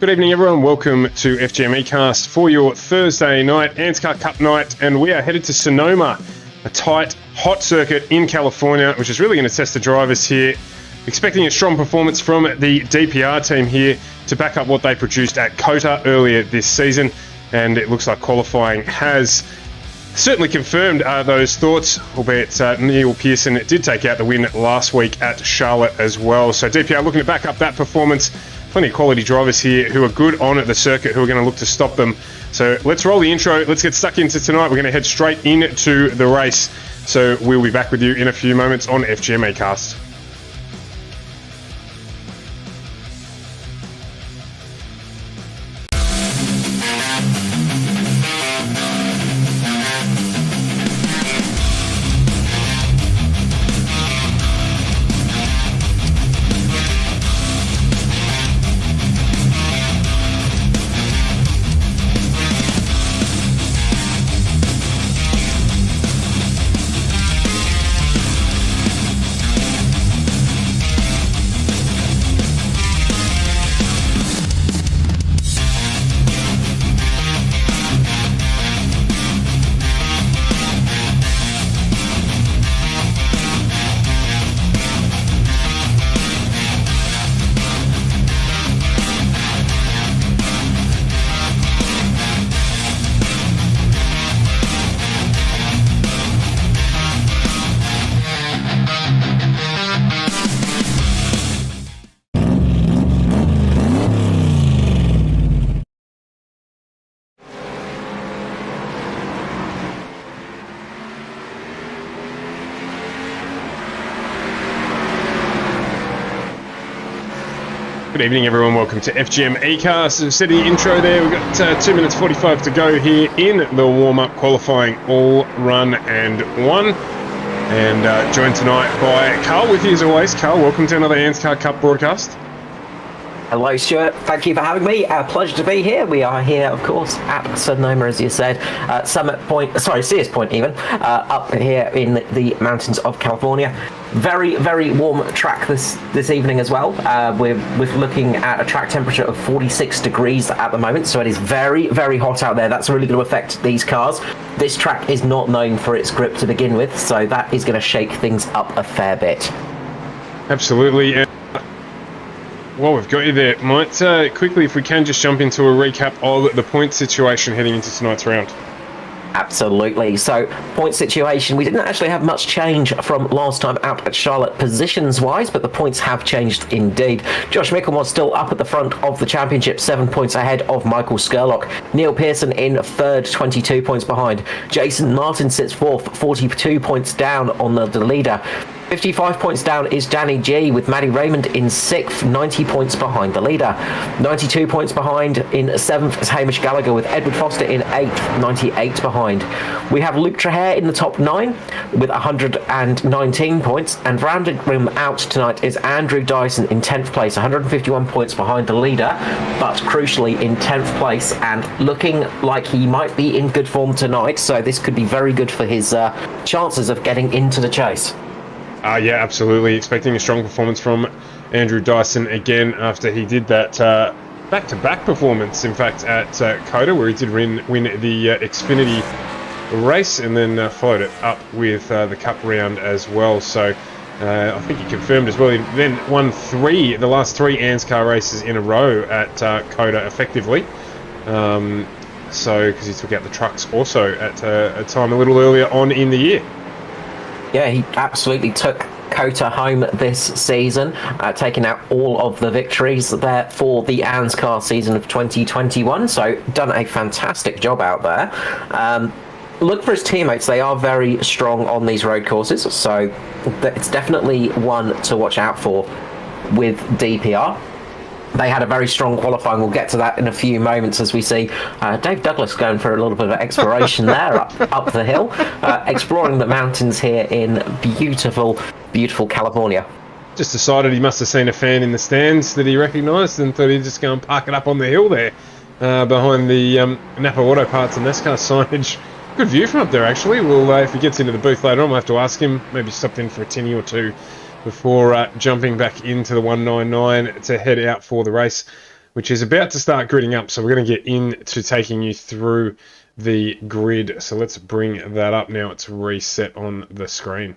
Good evening, everyone. Welcome to FGM Ecast for your Thursday night ANZCAR Cup night, and we are headed to Sonoma, a tight, hot circuit in California, which is really going to test the drivers here. Expecting a strong performance from the DPR team here to back up what they produced at COTA earlier this season, and it looks like qualifying has certainly confirmed those thoughts, albeit Neil Pearson did take out the win last week at Charlotte as well. So DPR looking to back up that performance. Plenty of quality drivers here who are good on at the circuit who are going to look to stop them. So let's roll the intro. Let's get stuck into tonight. We're going to head straight into the race. So we'll be back with you in a few moments on FGM Ecast. Good evening, everyone. Welcome to FGM Ecast. As I said in the intro there, we've got 2 minutes 45 to go here in the warm-up qualifying all run and one. And joined tonight by Carl with you as always. Carl, welcome to another ANZCAR Cup broadcast. Hello, Stuart. Thank you for having me. A pleasure to be here. We are here, of course, at Sonoma, as you said, Sears Point even, up here in the mountains of California. Very, very warm track this evening as well. We're looking at a track temperature of 46 degrees at the moment, so it is very, very hot out there. That's really going to affect these cars. This track is not known for its grip to begin with, so that is going to shake things up a fair bit. Absolutely. Well, we've got you there. Might quickly, if we can, just jump into a recap of the point situation heading into tonight's round. Absolutely. So, point situation, we didn't actually have much change from last time out at Charlotte positions-wise, but the points have changed indeed. Josh Mickle was still up at the front of the championship, 7 points ahead of Michael Skurlock. Neil Pearson in third, 22 points behind. Jason Martin sits fourth, 42 points down on the leader. 55 points down is Danny G, with Matty Raymond in sixth, 90 points behind the leader. 92 points behind in seventh is Hamish Gallagher, with Edward Foster in eighth, 98 behind. We have Luke Trahair in the top 9 with 119 points, and rounding him out tonight is Andrew Dyson in 10th place, 151 points behind the leader, but crucially in 10th place and looking like he might be in good form tonight, so this could be very good for his chances of getting into the chase. Yeah, absolutely. Expecting a strong performance from Andrew Dyson again after he did that back-to-back performance, in fact, at COTA, where he did win the Xfinity race and then followed it up with the Cup round as well. So I think he confirmed as well. He then won the last three ANZCAR races in a row at COTA effectively. So because he took out the trucks also at a time a little earlier on in the year. Yeah, he absolutely took COTA home this season, taking out all of the victories there for the ANZCAR season of 2021. So done a fantastic job out there. Look for his teammates. They are very strong on these road courses, so it's definitely one to watch out for with DPR. They had a very strong qualifying. We'll get to that in a few moments as we see Dave Douglas going for a little bit of exploration there up the hill, exploring the mountains here in beautiful, beautiful California. Just decided he must have seen a fan in the stands that he recognised and thought he'd just go and park it up on the hill there behind the Napa Auto Parts and NASCAR signage. Good view from up there, actually. We'll, if he gets into the booth later on, we'll have to ask him. Maybe stopped in for a tinny or two before jumping back into the 199 to head out for the race. which is about to start gridding up. So we're going to get into taking you through the grid. So let's bring that up now. It's reset on the screen.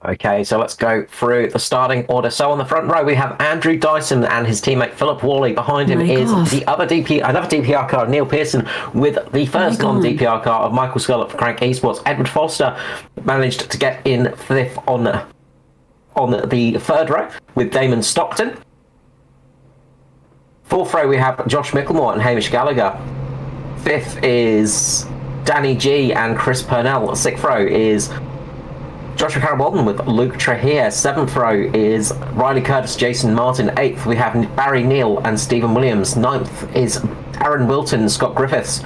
Okay, so let's go through the starting order. So on the front row, we have Andrew Dyson and his teammate Philip Worley. Behind him is another DPR car, Neil Pearson, with the first non-DPR car of Michael Scarlett for Crank Esports. Edward Foster managed to get in fifth on the third row with Damon Stockton. Fourth row, we have Josh Micklemore and Hamish Gallagher. Fifth is Danny G and Chris Purnell. Sixth row is Joshua Carroll-Walden with Luke Trahir. Seventh row is Riley Curtis, Jason Martin. Eighth, we have Barry Neal and Stephen Williams. Ninth is Aaron Wilton, Scott Griffiths.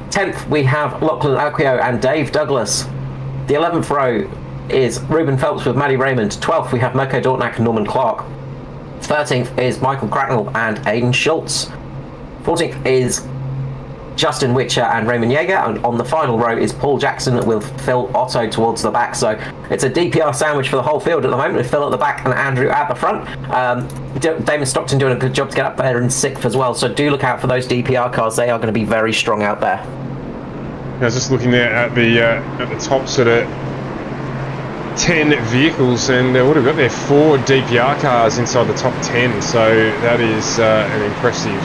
10th, we have Lachlan Acquio and Dave Douglas. The 11th row is Ruben Phelps with Maddie Raymond. 12th, we have Mirko Dortnack and Norman Clark. 13th is Michael Cracknell and Aidan Schultz. 14th is Justin Witcher and Raymond Yeager, and on the final row is Paul Jackson with Phil Otto towards the back. So it's a DPR sandwich for the whole field at the moment, with Phil at the back and Andrew at the front. Damon Stockton doing a good job to get up there in sixth as well, so do look out for those DPR cars. They are going to be very strong out there. I was just looking there at the top sort of 10 vehicles, and what have we got there? 4 DPR cars inside the top 10, so that is an impressive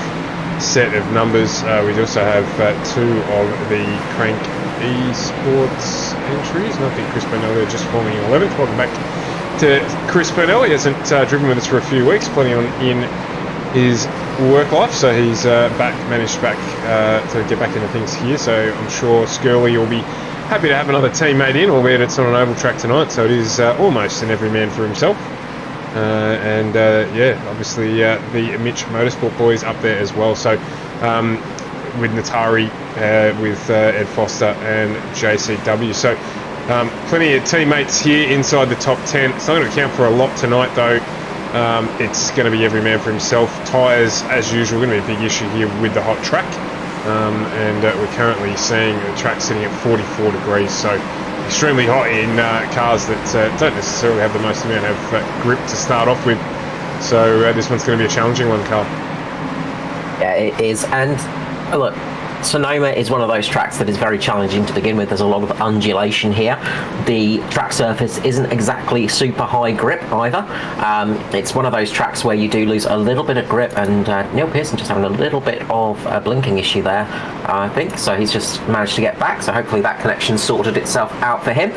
set of numbers. We also have 2 of the Crank Esports entries, and I think Chris Purnell there just falling in 11th. Welcome back to Chris Purnell. He hasn't driven with us for a few weeks, plenty on in his work life, so he's managed to get back into things here, so I'm sure Skirley will be happy to have another teammate in, albeit it's on an oval track tonight, so it is almost an every man for himself. Obviously the Mitch Motorsport boys up there as well. So with Natari, with Ed Foster and JCW. So plenty of teammates here inside the top 10. It's not going to count for a lot tonight though. It's going to be every man for himself. Tyres, as usual, going to be a big issue here with the hot track. We're currently seeing the track sitting at 44 degrees. So extremely hot in cars that don't necessarily have the most amount of grip to start off with. So this one's going to be a challenging one, Carl. Yeah, it is. And look, Sonoma is one of those tracks that is very challenging to begin with. There's a lot of undulation here. The track surface isn't exactly super high grip either. It's one of those tracks where you do lose a little bit of grip, and Neil Pearson just having a little bit of a blinking issue there, I think. So he's just managed to get back, so hopefully that connection sorted itself out for him.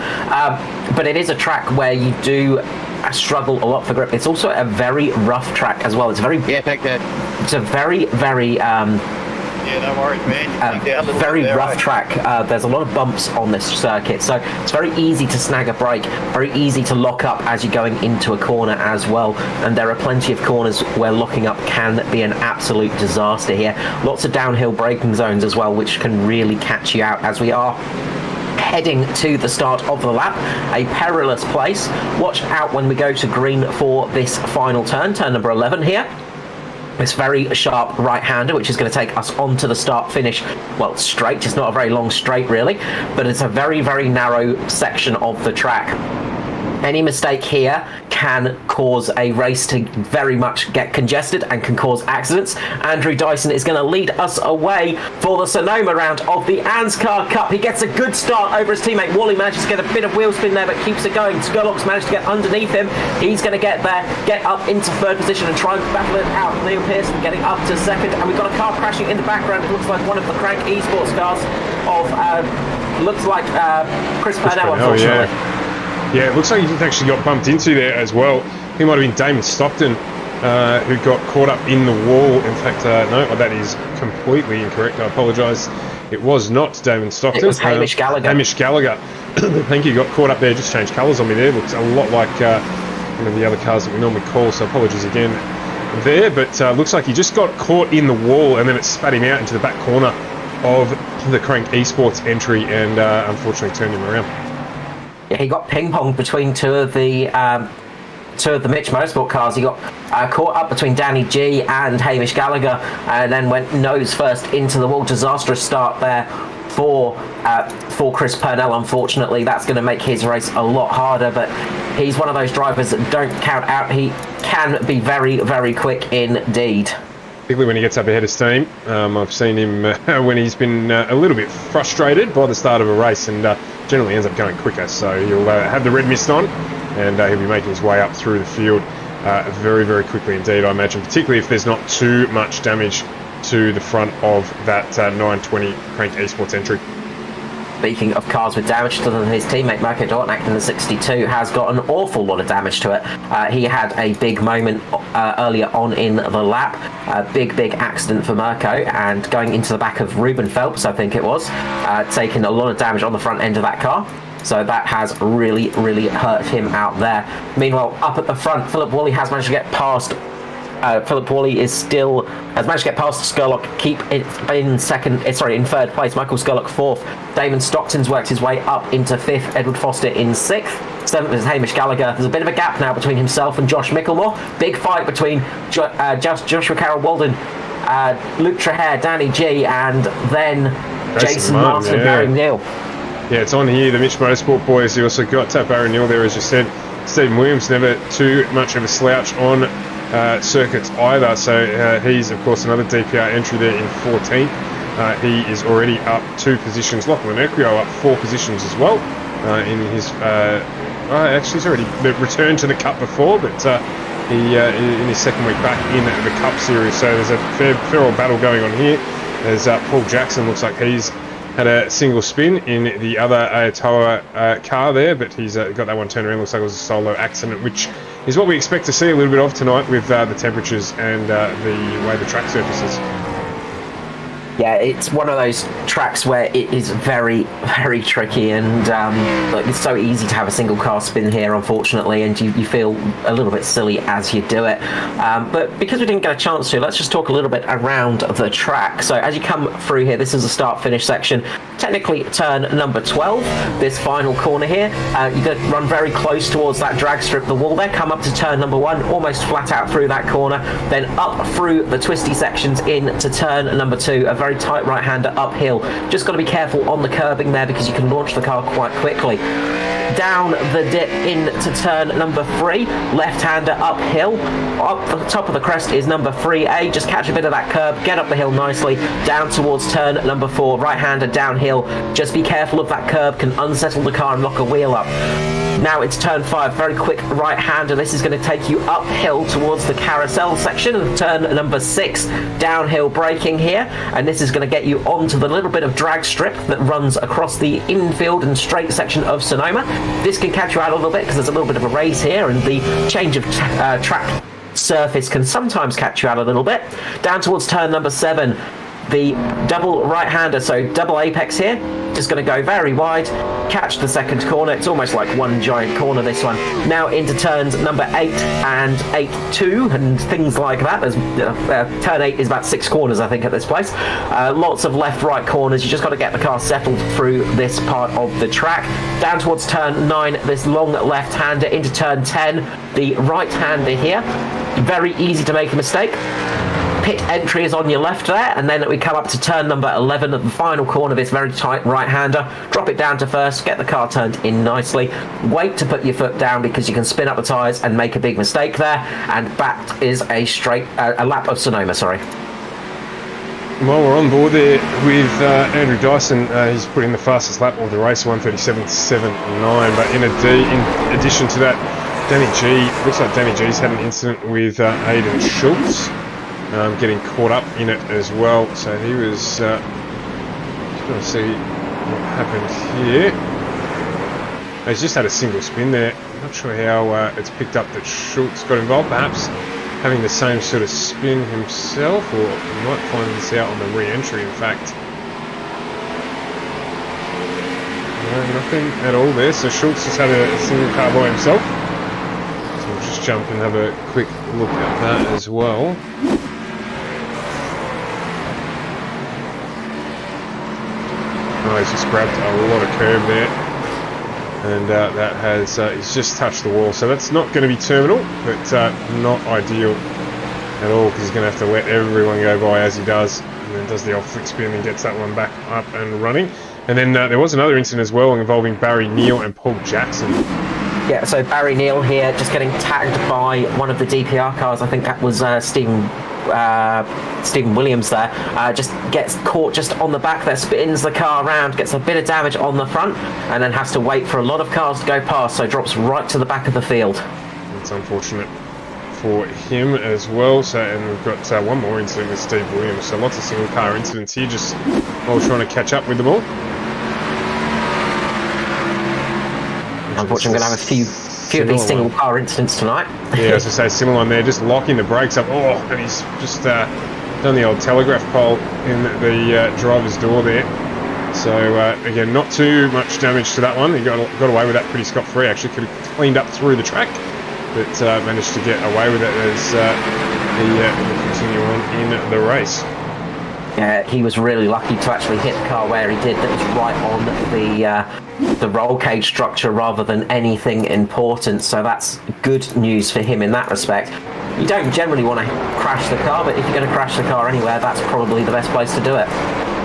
But it is a track where you do struggle a lot for grip. It's also a very rough track as well. It's very... Yeah, take that. It's a very, very... yeah, no worries, man. Very rough track. There's a lot of bumps on this circuit, so it's very easy to snag a brake, very easy to lock up as you're going into a corner as well. And there are plenty of corners where locking up can be an absolute disaster here. Lots of downhill braking zones as well, which can really catch you out as we are heading to the start of the lap. A perilous place. Watch out when we go to green for this final turn number 11 here. This very sharp right-hander, which is going to take us onto the start-finish, well, straight. It's not a very long straight, really, but it's a very, very narrow section of the track. Any mistake here can cause a race to very much get congested and can cause accidents. Andrew Dyson is going to lead us away for the Sonoma round of the ANZCAR Cup. He gets a good start over his teammate. Wally manages to get a bit of wheel spin there, but keeps it going. Skurlock's managed to get underneath him. He's going to get there, get up into third position and try and battle it out. Neil Pearson getting up to second, and we've got a car crashing in the background. It looks like one of the Crank Esports cars of, Chris Purnell, unfortunately. Yeah, it looks like he actually got bumped into there as well. He might have been Damon Stockton, who got caught up in the wall. In fact, no, that is completely incorrect. I apologise. It was not Damon Stockton. It was Hamish Gallagher. Hamish Gallagher. Thank you. Got caught up there. Just changed colours on me there. Looks a lot like one of the other cars that we normally call. So apologies again there. But looks like he just got caught in the wall, and then it spat him out into the back corner of the Crank Esports entry, and unfortunately turned him around. Yeah, he got ping-ponged between two of the Mitch Motorsport cars. He got caught up between Danny G and Hamish Gallagher, and then went nose first into the wall. Disastrous start there for Chris Purnell. Unfortunately, that's going to make his race a lot harder, but he's one of those drivers that don't count out. He can be very, very quick indeed. particularly when he gets up ahead of steam. I've seen him when he's been a little bit frustrated by the start of a race, and generally ends up going quicker. So he'll have the red mist on, and he'll be making his way up through the field very, very quickly indeed, I imagine, particularly if there's not too much damage to the front of that 920 Crank Esports entry. Speaking of cars with damage to them, his teammate Marco Dortnack in the 62 has got an awful lot of damage to it. He had a big moment earlier on in the lap. A big accident for Mirko, and going into the back of Ruben Phelps, I think it was, taking a lot of damage on the front end of that car. So that has really hurt him out there. Meanwhile, up at the front, Philip Woolley has managed to get past Philip Woolley has managed to get past Skurlock, keep it in third place. Michael Skurlock fourth. Damon Stockton's worked his way up into fifth. Edward Foster in sixth. Seventh is Hamish Gallagher. There's a bit of a gap now between himself and Josh Micklemore. Big fight between Joshua Carroll Walden, Luke Trahair, Danny G, and then Jason Martin and Barry Neal. Yeah, it's on here. The Mitch Motorsport boys. You also got Barry Neal there, as you said. Stephen Williams, never too much of a slouch on circuits either, so he's of course another DPR entry there in 14th. He is already up 2 positions. Lachlan Equio up 4 positions as well in his actually he's already returned to the Cup before, but he in his second week back in the Cup series, so there's a fair old battle going on here. There's Paul Jackson, looks like he's had a single spin in the other Ayatoa car there, but he's got that one turned around. Looks like it was a solo accident, which is what we expect to see a little bit of tonight with the temperatures and the way the track surfaces. Yeah, it's one of those tracks where it is very tricky, and it's so easy to have a single car spin here, unfortunately, and you feel a little bit silly as you do it. But because we didn't get a chance to, let's just talk a little bit around the track. So as you come through here, this is the start-finish section. Technically turn number 12, this final corner here. You've got to run very close towards that drag strip, the wall there, come up to turn number 1, almost flat out through that corner, then up through the twisty sections into turn number 2, a very tight right-hander uphill. Just got to be careful on the curbing there because you can launch the car quite quickly. Down the dip into turn number 3, left-hander uphill. Up the top of the crest is number 3A. Just catch a bit of that curb, get up the hill nicely. Down towards turn number 4, right-hander downhill. Just be careful of that curb, can unsettle the car and lock a wheel up. Now it's turn 5, very quick right-hander. This is going to take you uphill towards the carousel section. Turn number 6, downhill braking here. And this is going to get you onto the little bit of drag strip that runs across the infield and straight section of Sonoma. This can catch you out a little bit because there's a little bit of a race here, and the change of track surface can sometimes catch you out a little bit. Down towards turn number 7, the double right-hander, so double apex here, just going to go very wide, catch the second corner. It's almost like one giant corner, this one. Now into turns number 8 and 8-2 and things like that. There's turn 8 is about 6 corners, I think, at this place. Lots of left-right corners. You just got to get the car settled through this part of the track. Down towards turn 9, this long left-hander. Into turn 10, the right-hander here. Very easy to make a mistake. Pit entry is on your left there, and then we come up to turn number 11 at the final corner, this very tight right-hander. Drop it down to first, get the car turned in nicely. Wait to put your foot down because you can spin up the tyres and make a big mistake there. And that is a lap of Sonoma, sorry. While we're on board there with Andrew Dyson, he's put in the fastest lap of the race, 1:37.79. But in addition to that, Danny G, looks like Danny G's had an incident with Aidan Schultz. Getting caught up in it as well, so he was just going to see what happened here. He's just had a single spin there. I'm not sure how it's picked up that Schultz got involved, perhaps having the same sort of spin himself, or you might find this out on the re-entry, in fact. No, nothing at all there, so Schultz just had a single car by himself. So we'll just jump and have a quick look at that as well. Oh, he's just grabbed a lot of curb there, and that has he's just touched the wall, so that's not going to be terminal, but not ideal at all, because he's going to have to let everyone go by as he does, and then does the off flick spin and gets that one back up and running. And then there was another incident as well involving Barry Neal and Paul Jackson. Yeah, so Barry Neal here just getting tagged by one of the DPR cars. I think that was Stephen Stephen Williams there, just gets caught just on the back there, spins the car around, gets a bit of damage on the front, and then has to wait for a lot of cars to go past, so drops right to the back of the field. It's unfortunate for him as well. So, and we've got one more incident with Steve Williams. So lots of single car incidents here, just while we're trying to catch up with them all. Unfortunately, I'm going to have a few of these single car incidents tonight. Yeah, as I say, similar one there, just locking the brakes up. Oh, and he's just done the old telegraph pole in the driver's door there. So again, not too much damage to that one. He got away with that pretty scot-free. Actually, could have cleaned up through the track, but managed to get away with it as he continue on in the race. Yeah, he was really lucky to actually hit the car where he did. That was right on the roll cage structure rather than anything important. So that's good news for him in that respect. You don't generally want to crash the car, but if you're going to crash the car anywhere, that's probably the best place to do it.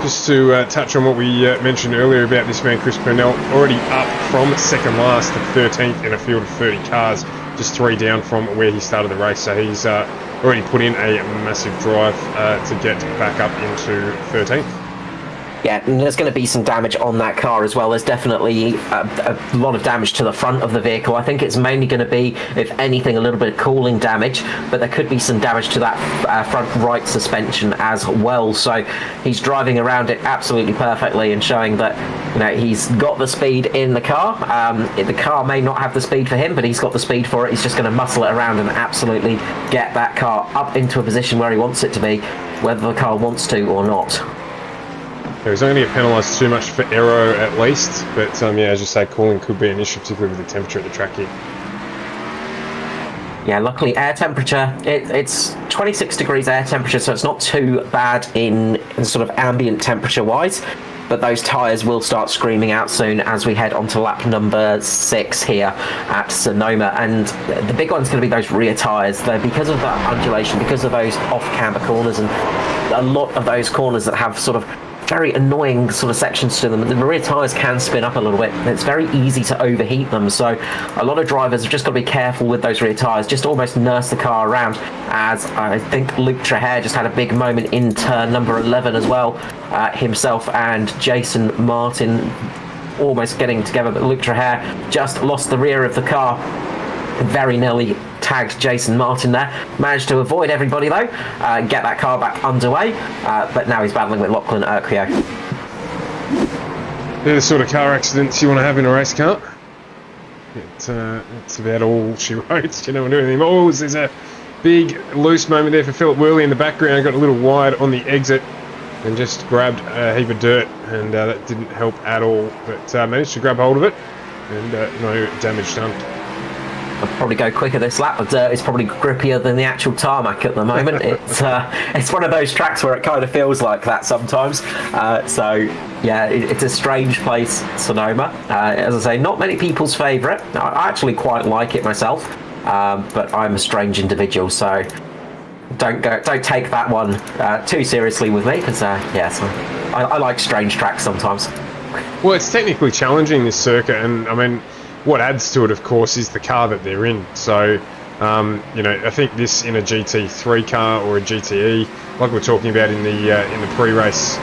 Just to touch on what we mentioned earlier about this man, Chris Purnell, already up from second last to 13th in a field of 30 cars, just 3 down from where he started the race. So he's already put in a massive drive to get back up into 13th. Yeah, and there's going to be some damage on that car as well. There's definitely a lot of damage to the front of the vehicle. I think it's mainly going to be, if anything, a little bit of cooling damage, but there could be some damage to that front right suspension as well. So he's driving around it absolutely perfectly and showing that, you know, he's got the speed in the car. The car may not have the speed for him, but he's got the speed for it. He's just going to muscle it around and absolutely get that car up into a position where he wants it to be, whether the car wants to or not. He's not going to get penalised too much for aero at least, but yeah, as you say, cooling could be an issue, particularly with the temperature at the track here. Yeah, luckily air temperature, it's 26 degrees air temperature, so it's not too bad in sort of ambient temperature wise, but those tyres will start screaming out soon as we head onto lap number 6 here at Sonoma. And the big one's going to be those rear tyres. Because of that undulation, because of those off-camber corners, and a lot of those corners that have sort of very annoying sort of sections to them, the rear tyres can spin up a little bit, and it's very easy to overheat them. So a lot of drivers have just got to be careful with those rear tyres, just almost nurse the car around, as I think Luke Trahair just had a big moment in turn number 11 as well, himself and Jason Martin almost getting together, but Luke Trahair just lost the rear of the car, very nearly tagged Jason Martin there. Managed to avoid everybody though, get that car back underway, but now he's battling with Lachlan Urquio. They're the sort of car accidents you want to have in a race car. It's about all she wrote. You don't want to do anything more. Oh, there's a big loose moment there for Philip Worley in the background. Got a little wide on the exit and just grabbed a heap of dirt, and that didn't help at all, but managed to grab hold of it, and no damage done. I'll probably go quicker this lap. The dirt is probably grippier than the actual tarmac at the moment. It's one of those tracks where it kind of feels like that sometimes. So yeah, it's a strange place, Sonoma. As I say, not many people's favourite. I actually quite like it myself, but I'm a strange individual, so don't take that one too seriously with me, because yes, I like strange tracks sometimes. Well, it's technically challenging, this circuit, and I mean, what adds to it, of course, is the car that they're in. So, you know, I think this in a GT3 car or a GTE, like we're talking about in the pre-race,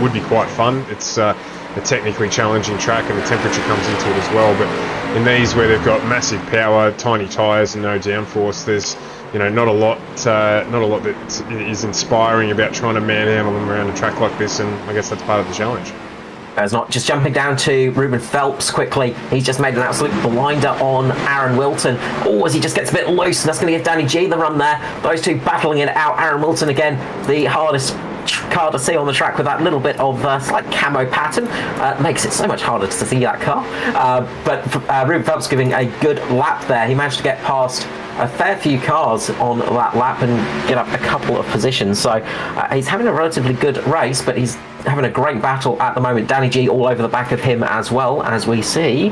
would be quite fun. It's a technically challenging track, and the temperature comes into it as well. But in these, where they've got massive power, tiny tyres, and no downforce, there's, you know, not a lot that is inspiring about trying to manhandle them around a track like this, and I guess that's part of the challenge. It's not just jumping down to Ruben Phelps quickly. He's just made an absolute blinder on Aaron Wilton. Oh, as he just gets a bit loose, and that's going to give Danny G the run there. Those two battling it out. Aaron Wilton again, the hardest car to see on the track with that little bit of slight camo pattern. Makes it so much harder to see that car. But Ruben Phelps giving a good lap there. He managed to get past a fair few cars on that lap and get up a couple of positions. So he's having a relatively good race, but he's having a great battle at the moment. Danny G all over the back of him, as well as we see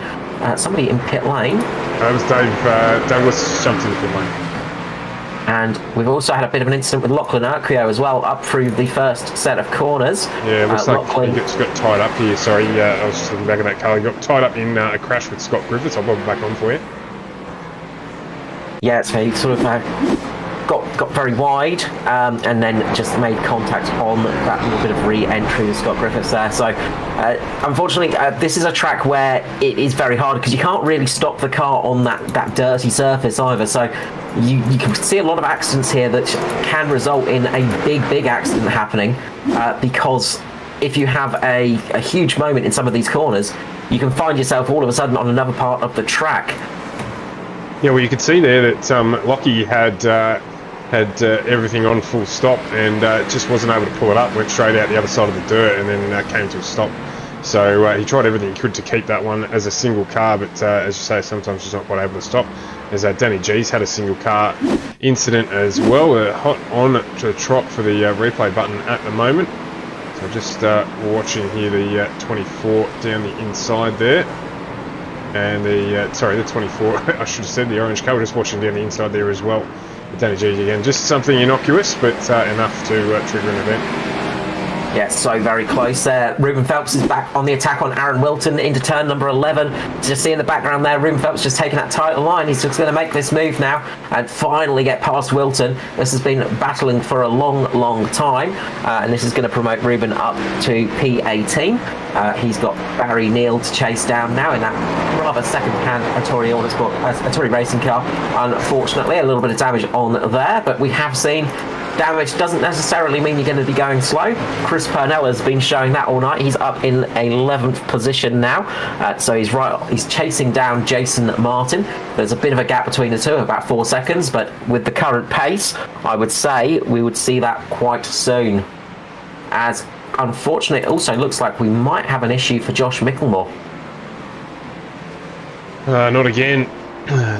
somebody in pit lane. That was Douglas jumped in the pit lane. And we've also had a bit of an incident with Lachlan Urquio as well, up through the first set of corners. Yeah, it looks like he got tied up here. Sorry, I was just looking back at that car. He got tied up in a crash with Scott Griffiths. I'll bob it back on for you. Yeah, so he sort of got got very wide and then just made contact on that little bit of re-entry with Scott Griffiths there. So unfortunately, this is a track where it is very hard because you can't really stop the car on that dirty surface either. So you can see a lot of accidents here that can result in a big accident happening because if you have a huge moment in some of these corners, you can find yourself all of a sudden on another part of the track. Yeah, well, you could see there that Lockie had everything on full stop and just wasn't able to pull it up, went straight out the other side of the dirt and then came to a stop. So he tried everything he could to keep that one as a single car, but as you say, sometimes he's not quite able to stop. As Danny G's had a single car incident as well, hot on to the trot for the replay button at the moment. So just watching here the 24 down the inside there. And the 24, I should have said the orange car, just watching down the inside there as well. Danny G again, just something innocuous, but enough to trigger an event. Yeah, so very close there. Ruben Phelps is back on the attack on Aaron Wilton into turn number 11. Just see in the background there, Ruben Phelps just taking that title line. He's just going to make this move now and finally get past Wilton. This has been battling for a long time, and this is going to promote Ruben up to P18. He's got Barry Neal to chase down now in that rather second-hand Atari racing car. Unfortunately, a little bit of damage on there, but we have seen damage doesn't necessarily mean you're going to be going slow. Chris Purnell has been showing that all night. He's up in 11th position now, so he's chasing down Jason Martin. There's a bit of a gap between the two, about 4 seconds, but with the current pace, I would say we would see that quite soon. As unfortunately, it also looks like we might have an issue for Josh Micklemore. Not again.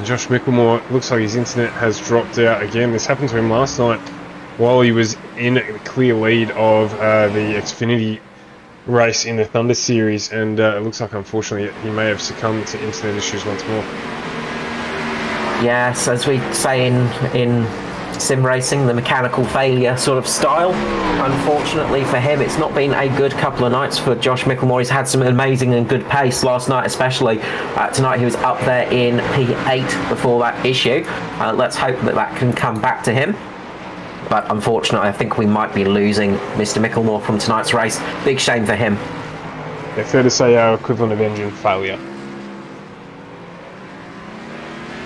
Josh Micklemore, looks like his internet has dropped out again. This happened to him last night while he was in a clear lead of the Xfinity race in the Thunder Series, and it looks like unfortunately he may have succumbed to internet issues once more. Yes, as we say in sim racing, the mechanical failure sort of style. Unfortunately for him, it's not been a good couple of nights for Josh Micklemore. He's had some amazing and good pace last night, especially. Tonight he was up there in P8 before that issue. Let's hope that can come back to him. But unfortunately, I think we might be losing Mr. Micklemore from tonight's race. Big shame for him. Yeah, fair to say our equivalent of engine failure.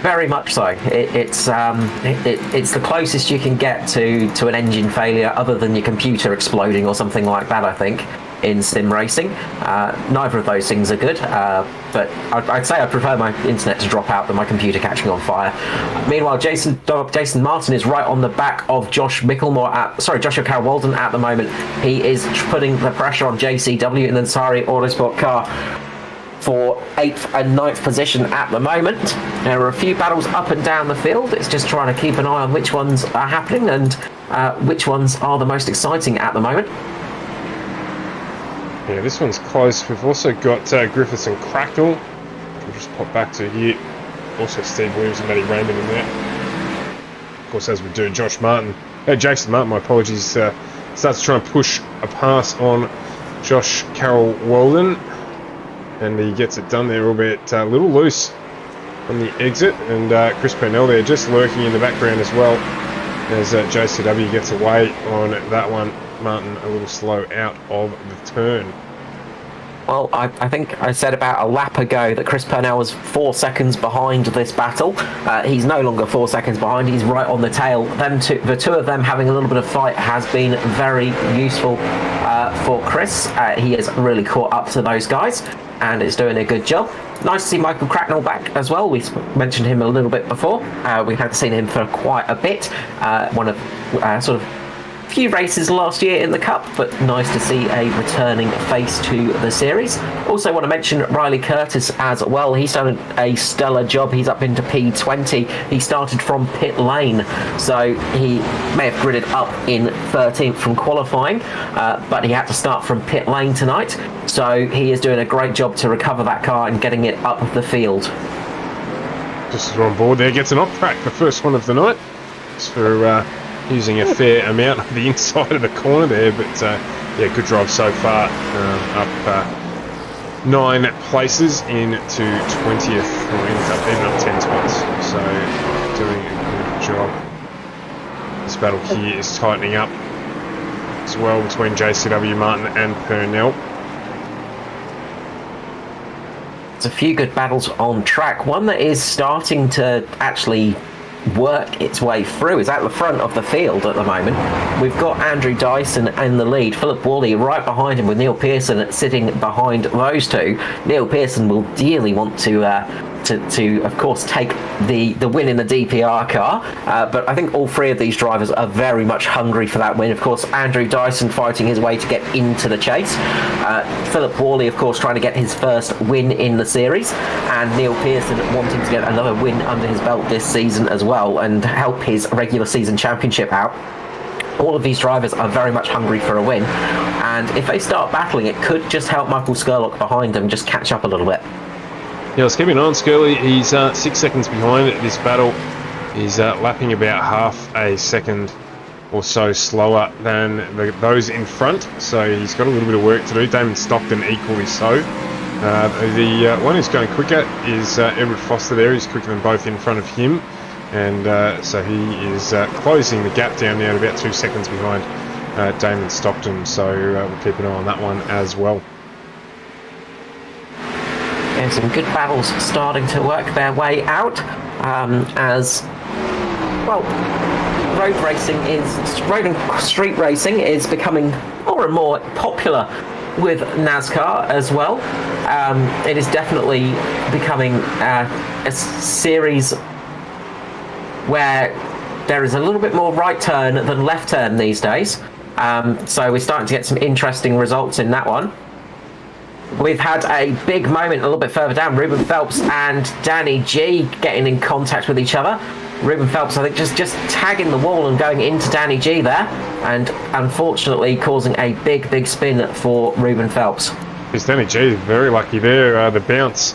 Very much so. It's the closest you can get to an engine failure, other than your computer exploding or something like that, I think, in sim racing. Neither of those things are good, but I'd say I prefer my internet to drop out than my computer catching on fire. Meanwhile, Jason Martin is right on the back of Joshua Carroll Walden at the moment. He is putting the pressure on JCW in the Ansari Autosport car for 8th and 9th position at the moment. There are a few battles up and down the field. It's just trying to keep an eye on which ones are happening and which ones are the most exciting at the moment. Yeah, this one's close. We've also got Griffiths and Cracknell. We'll just pop back to here. Also Steve Williams and Matty Raymond in there. Of course, as we do, Jason Martin, my apologies, starts to try and push a pass on Josh Carroll Walden. And he gets it done there, albeit a little loose on the exit. And Chris Purnell there just lurking in the background as well, as JCW gets away on that one. Martin a little slow out of the turn. Well, I think I said about a lap ago that Chris Purnell was 4 seconds behind this battle. He's no longer 4 seconds behind. He's right on the tail. The two of them having a little bit of fight has been very useful for Chris. He has really caught up to those guys and is doing a good job. Nice to see Michael Cracknell back as well. We mentioned him a little bit before. We hadn't seen him for quite a bit. One of sort of few races last year in the Cup, but nice to see a returning face to the series. Also want to mention Riley Curtis as well. He's done a stellar job. He's up into P20. He started from pit lane, so he may have gridded up in 13th from qualifying, but he had to start from pit lane tonight, so he is doing a great job to recover that car and getting it up the field. Just as we're on board there, gets an off track, the first one of the night. It's for using a fair amount of the inside of the corner there, but yeah, good drive so far. Up 9 places into 20th, or ends up even up 10 spots. So doing a good job. This battle here is tightening up as well between JCW, Martin and Purnell. There's a few good battles on track. One that is starting to actually work its way through is at the front of the field at the moment. We've got Andrew Dyson in the lead, Philip Worley right behind him with Neil Pearson sitting behind those two. Neil Pearson will dearly want to of course take the win in the DPR car, but I think all three of these drivers are very much hungry for that win. Of course, Andrew Dyson fighting his way to get into the chase, Philip Worley of course trying to get his first win in the series, and Neil Pearson wanting to get another win under his belt this season as well and help his regular season championship out. All of these drivers are very much hungry for a win, and if they start battling, it could just help Michael Skurlock behind them just catch up a little bit. Yeah, let's keep an eye on Skurley. He's 6 seconds behind this battle. He's lapping about half a second or so slower than those in front, so he's got a little bit of work to do. Damon Stockton equally so. The one who's going quicker is Edward Foster there. He's quicker than both in front of him, and so he is closing the gap down now to about 2 seconds behind Damon Stockton, so we'll keep an eye on that one as well. And some good battles starting to work their way out, as well. Road and street racing is becoming more and more popular with NASCAR as well. It is definitely becoming a series where there is a little bit more right turn than left turn these days. So we're starting to get some interesting results in that one. We've had a big moment a little bit further down. Ruben Phelps and Danny G getting in contact with each other. Ruben Phelps, I think, just tagging the wall and going into Danny G there, and unfortunately causing a big spin for Ruben Phelps. Because Danny G very lucky there. The bounce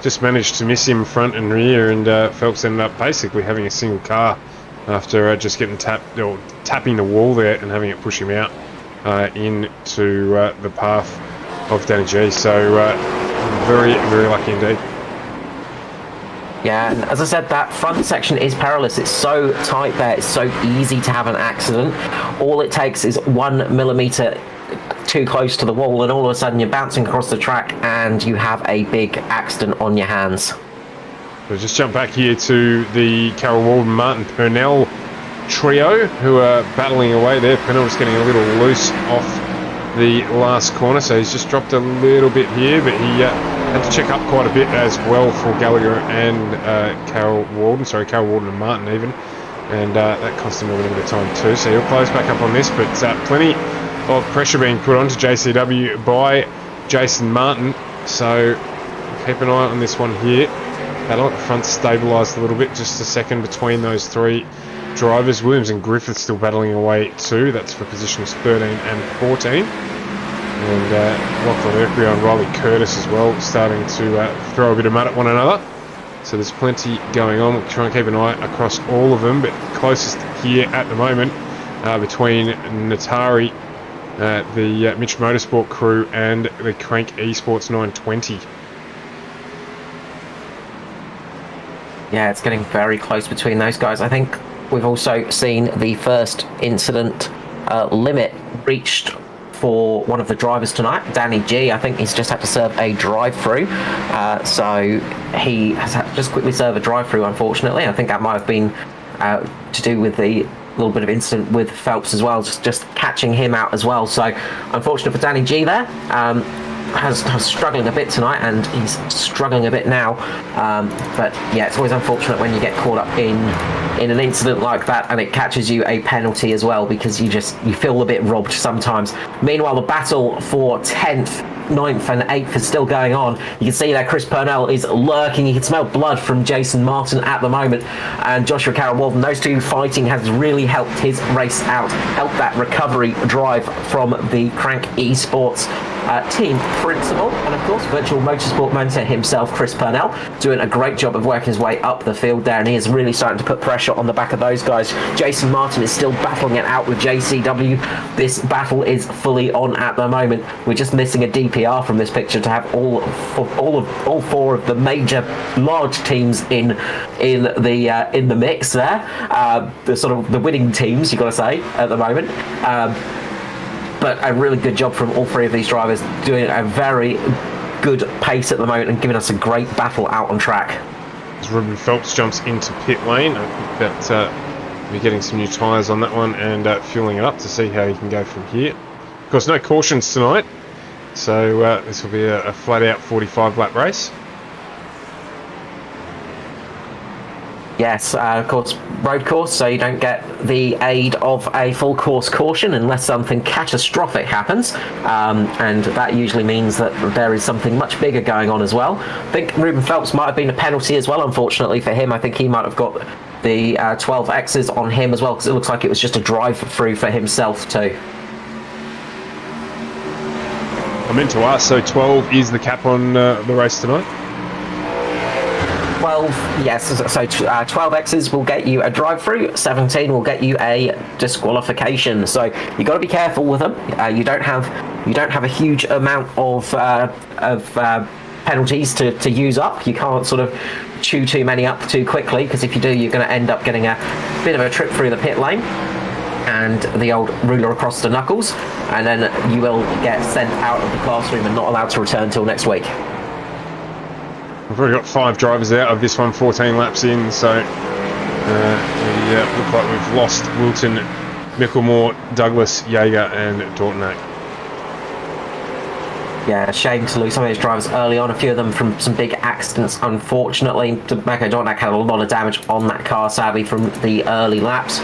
just managed to miss him front and rear, and Phelps ended up basically having a single car after just getting tapping the wall there and having it push him out into the path of Danny G. So very lucky indeed. Yeah, and as I said, that front section is perilous. It's so tight there. It's so easy to have an accident. All it takes is 1 millimeter too close to the wall, and all of a sudden you're bouncing across the track and you have a big accident on your hands. We'll just jump back here to the Carol Walden, Martin Purnell trio, who are battling away there. Purnell just getting a little loose off the last corner, so he's just dropped a little bit here, but he had to check up quite a bit as well for Gallagher and Carol Walden and Martin even, and that cost him a little bit of time too, so he'll close back up on this, but plenty of pressure being put onto JCW by Jason Martin, so keep an eye on this one here. Battle at the front stabilised a little bit, just a second between those three drivers. Williams and Griffith still battling away too. That's for positions 13 and 14. And Lachlan Mercury and Riley Curtis as well, starting to throw a bit of mud at one another. So there's plenty going on. We'll try and keep an eye across all of them, but closest here at the moment between Natari, the Mitch Motorsport crew, and the Crank Esports 920. Yeah, it's getting very close between those guys. I think we've also seen the first incident limit reached for one of the drivers tonight, Danny G. I think he's just had to serve a drive-through. So he has had to just quickly serve a drive-through, unfortunately. I think that might have been to do with the little bit of incident with Phelps as well, just catching him out as well. So unfortunate for Danny G there. Has struggling a bit tonight, and he's struggling a bit now, but yeah, it's always unfortunate when you get caught up in an incident like that and it catches you a penalty as well, because you feel a bit robbed sometimes. Meanwhile, the battle for 10th, 9th and 8th is still going on. You can see there Chris Purnell is lurking. You can smell blood from Jason Martin at the moment, and Joshua Carroll Walden. Those two fighting has really helped his race out, helped that recovery drive from the Crank Esports team principal, and of course, virtual motorsport mentor himself, Chris Purnell, doing a great job of working his way up the field there, and he is really starting to put pressure on the back of those guys. Jason Martin is still battling it out with JCW. This battle is fully on at the moment. We're just missing a DPR from this picture to have all four of the major large teams in the mix there. The sort of the winning teams, you got to say, at the moment. But a really good job from all three of these drivers, doing a very good pace at the moment and giving us a great battle out on track. As Ruben Phelps jumps into pit lane, I think that we're getting some new tyres on that one and fueling it up to see how he can go from here. Of course, no cautions tonight, so this will be a flat-out 45-lap race. Yes, of course, road course, so you don't get the aid of a full course caution unless something catastrophic happens, and that usually means that there is something much bigger going on as well. I think Ruben Phelps might have been a penalty as well, unfortunately for him. I think he might have got the 12 X's on him as well, because it looks like it was just a drive-through for himself too. I meant to ask, so 12 is the cap on the race tonight? 12, yes, so 12 X's will get you a drive-through, 17 will get you a disqualification. So you got to be careful with them. You don't have a huge amount of penalties to use up. You can't sort of chew too many up too quickly, because if you do, you're going to end up getting a bit of a trip through the pit lane and the old ruler across the knuckles, and then you will get sent out of the classroom and not allowed to return till next week. We've already got 5 drivers out of this one, 14 laps in, so we look like we've lost Wilton, Micklemore, Douglas, Jaeger and Dortnach. Yeah, shame to lose some of those drivers early on, a few of them from some big accidents, unfortunately. Mako Dortnach had a lot of damage on that car, sadly, from the early laps,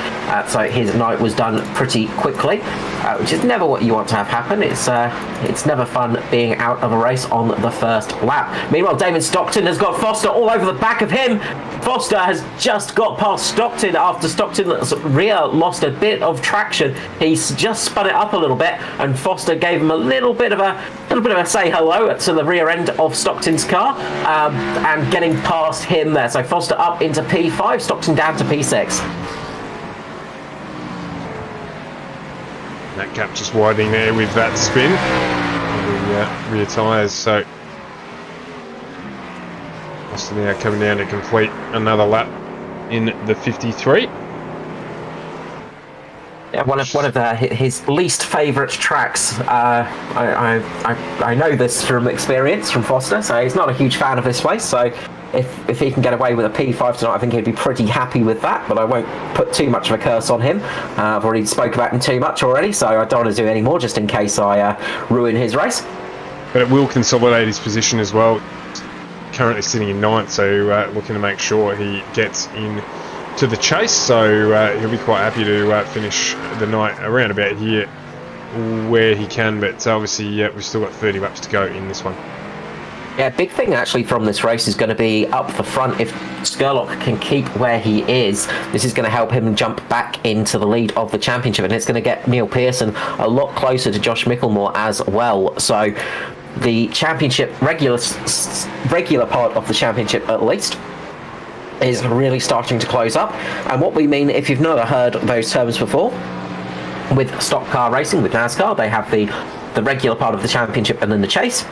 so his night was done pretty quickly, which is never what you want to have happen. It's never fun being out of a race on the first lap. Meanwhile, Damon Stockton has got Foster all over the back of him. Foster has just got past Stockton after Stockton's rear lost a bit of traction. He's just spun it up a little bit, and Foster gave him a little bit of a say hello to the rear end of Stockton's car, and getting past him there. So Foster up into P5, Stockton down to P6. That gap just widening there with that spin. The rear tyres, so Foster now coming down to complete another lap in the 53. Yeah, one of his least favourite tracks. I know this from experience from Foster, so he's not a huge fan of this place. So if he can get away with a P5 tonight, I think he'd be pretty happy with that. But I won't put too much of a curse on him. I've already spoke about him too much already, so I don't want to do any more just in case I ruin his race. But it will consolidate his position as well. Currently sitting in 9th, so looking to make sure he gets in to the chase, so he'll be quite happy to finish the night around about here where he can, but obviously we've still got 30 laps to go in this one. Yeah, big thing actually from this race is going to be up the front. If Skurlock can keep where he is, this is going to help him jump back into the lead of the championship, and it's going to get Neil Pearson a lot closer to Josh Micklemore as well. So the championship, regular part of the championship at least, is really starting to close up. And what we mean, if you've never heard those terms before, with stock car racing, with NASCAR, they have the regular part of the championship and then the chase.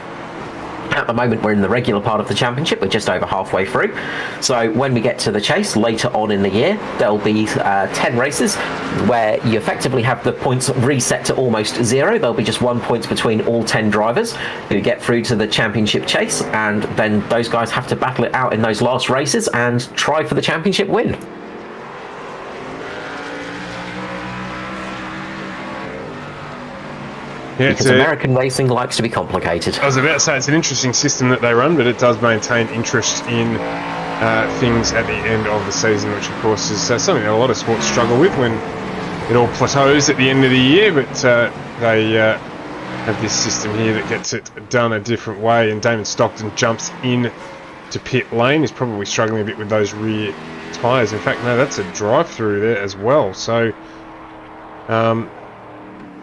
At the moment, we're in the regular part of the championship. We're just over halfway through. So when we get to the chase later on in the year, there'll be 10 races where you effectively have the points reset to almost zero. There'll be just 1 point between all 10 drivers who get through to the championship chase, and then those guys have to battle it out in those last races and try for the championship win. Yeah, because American racing likes to be complicated. I was about to say, it's an interesting system that they run, but it does maintain interest in things at the end of the season, which of course is something that a lot of sports struggle with when it all plateaus at the end of the year, but they have this system here that gets it done a different way, and Damon Stockton jumps in to pit lane. He's probably struggling a bit with those rear tyres. In fact, no, that's a drive-through there as well, so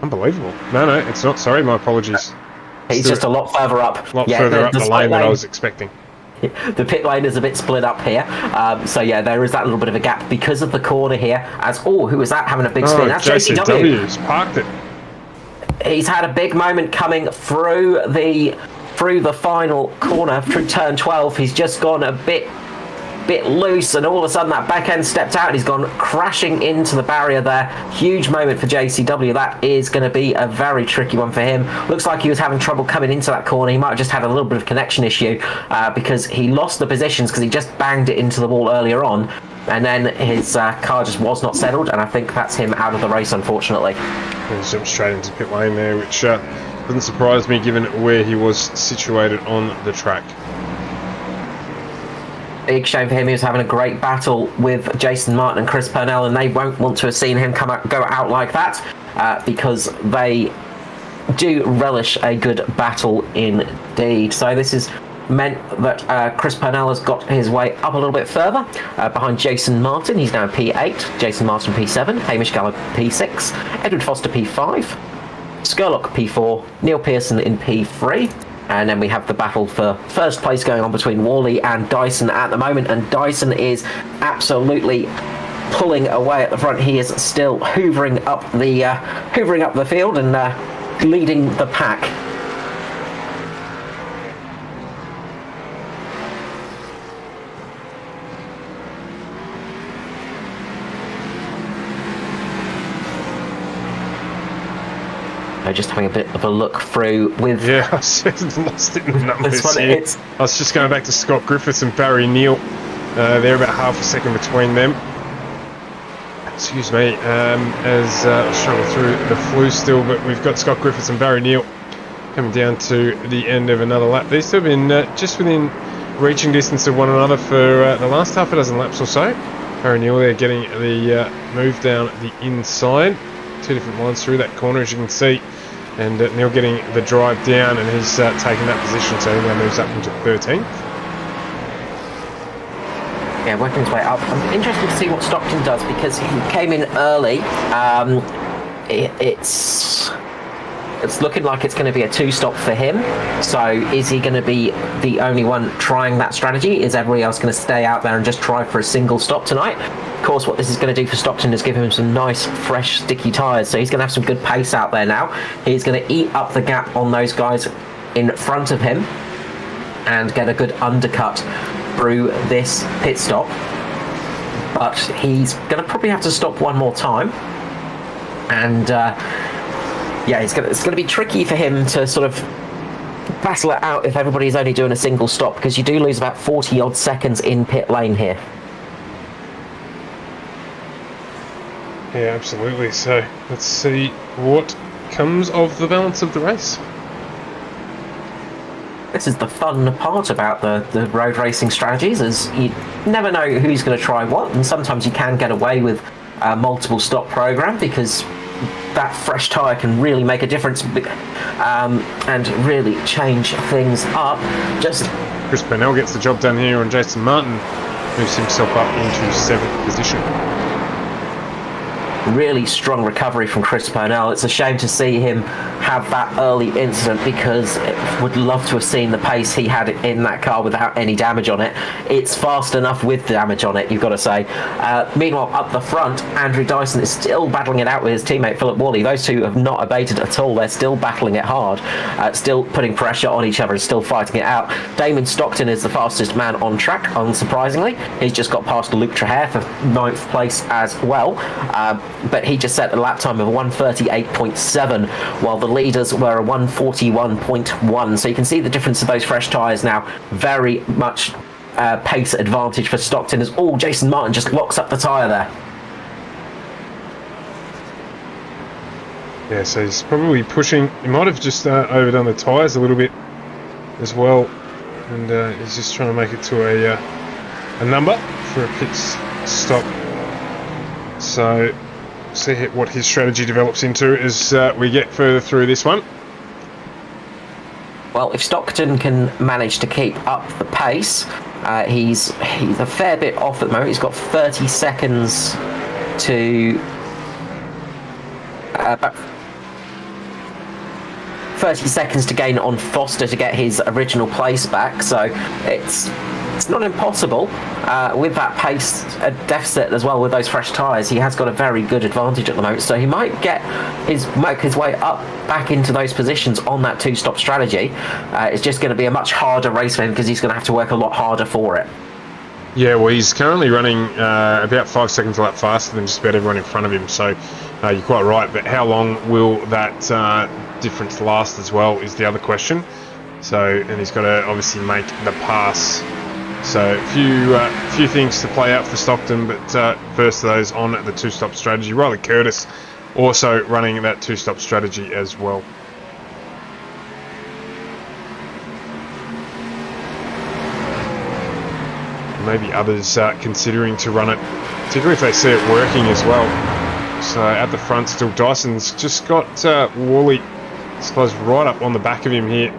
unbelievable. No, it's not. Sorry, my apologies. He's just a lot further up. A lot further up the lane than I was expecting. The pit lane is a bit split up here. So yeah, there is that little bit of a gap because of the corner here. Who is that having a big spin? That's JCW's parked it. He's had a big moment coming through the final corner, through turn 12. He's just gone a bit loose, and all of a sudden that back end stepped out and he's gone crashing into the barrier there. Huge moment for JCW. That is going to be a very tricky one for him. Looks like he was having trouble coming into that corner. He might have just had a little bit of connection issue because he lost the positions because he just banged it into the wall earlier on, and then his car just was not settled, and I think that's him out of the race, unfortunately. He's jumped straight into pit lane there, which doesn't surprise me given where he was situated on the track. Big shame for him. He was having a great battle with Jason Martin and Chris Purnell, and they won't want to have seen him go out like that because they do relish a good battle indeed. So this has meant that Chris Purnell has got his way up a little bit further behind Jason Martin. He's now P8, Jason Martin P7, Hamish Gallagher P6, Edward Foster P5, Skurlock P4, Neil Pearson in P3. And then we have the battle for first place going on between Worley and Dyson at the moment, and Dyson is absolutely pulling away at the front. He is still hoovering up the field and leading the pack. Just having a bit of a look through with... Yeah, I lost it in the numbers here. I was just going back to Scott Griffiths and Barry Neal. They're about half a second between them. Excuse me, as I struggle through the flu still, but we've got Scott Griffiths and Barry Neal coming down to the end of another lap. These two have been just within reaching distance of one another for the last half a dozen laps or so. Barry Neal there getting the move down the inside. Two different lines through that corner, as you can see. And Neil getting the drive down, and he's taking that position, so he now moves up into 13th. Yeah, working his way up. I'm interested to see what Stockton does because he came in early. It's looking like it's going to be a two-stop for him. So is he going to be the only one trying that strategy? Is everybody else going to stay out there and just try for a single stop tonight? Of course, what this is going to do for Stockton is give him some nice, fresh, sticky tyres. So he's going to have some good pace out there now. He's going to eat up the gap on those guys in front of him and get a good undercut through this pit stop. But he's going to probably have to stop one more time. And... yeah, it's going to be tricky for him to sort of battle it out if everybody's only doing a single stop, because you do lose about 40 odd seconds in pit lane here. Yeah, absolutely. So let's see what comes of the balance of the race. This is the fun part about the road racing strategies, is you never know who's going to try what, and sometimes you can get away with a multiple stop program because that fresh tyre can really make a difference and really change things up. Just Chris Purnell gets the job done here, and Jason Martin moves himself up into 7th position. Really strong recovery from Chris Purnell. It's a shame to see him have that early incident because I would love to have seen the pace he had in that car without any damage on it. It's fast enough with damage on it, you've got to say. Meanwhile, up the front, Andrew Dyson is still battling it out with his teammate Philip Worley. Those two have not abated at all. They're still battling it hard, still putting pressure on each other and still fighting it out. Damon Stockton is the fastest man on track, unsurprisingly. He's just got past Luke Trahere for 9th place as well. But he just set a lap time of 1:38.7, while the leaders were a 1:41.1. So you can see the difference of those fresh tyres now. Very much pace advantage for Stockton as Jason Martin just locks up the tyre there. Yeah, so he's probably pushing. He might have just overdone the tyres a little bit as well, and he's just trying to make it to a number for a pit stop. So see what his strategy develops into as we get further through this one. Well, if Stockton can manage to keep up the pace, he's a fair bit off at the moment. He's got 30 seconds to 30 seconds to gain on Foster to get his original place back, so it's not impossible. With that pace deficit as well, with those fresh tyres, he has got a very good advantage at the moment, so he might make his way up back into those positions on that two-stop strategy. It's just going to be a much harder race for him because he's going to have to work a lot harder for it. Yeah, well, he's currently running about 5 seconds a lap faster than just about everyone in front of him, so you're quite right, but how long will that difference last as well is the other question. So, and he's got to obviously make the pass. So a few things to play out for Stockton, but first of those on the two-stop strategy. Riley Curtis also running that two-stop strategy as well. Maybe others considering to run it, particularly if they see it working as well. So at the front still, Dyson's just got Worley close right up on the back of him here.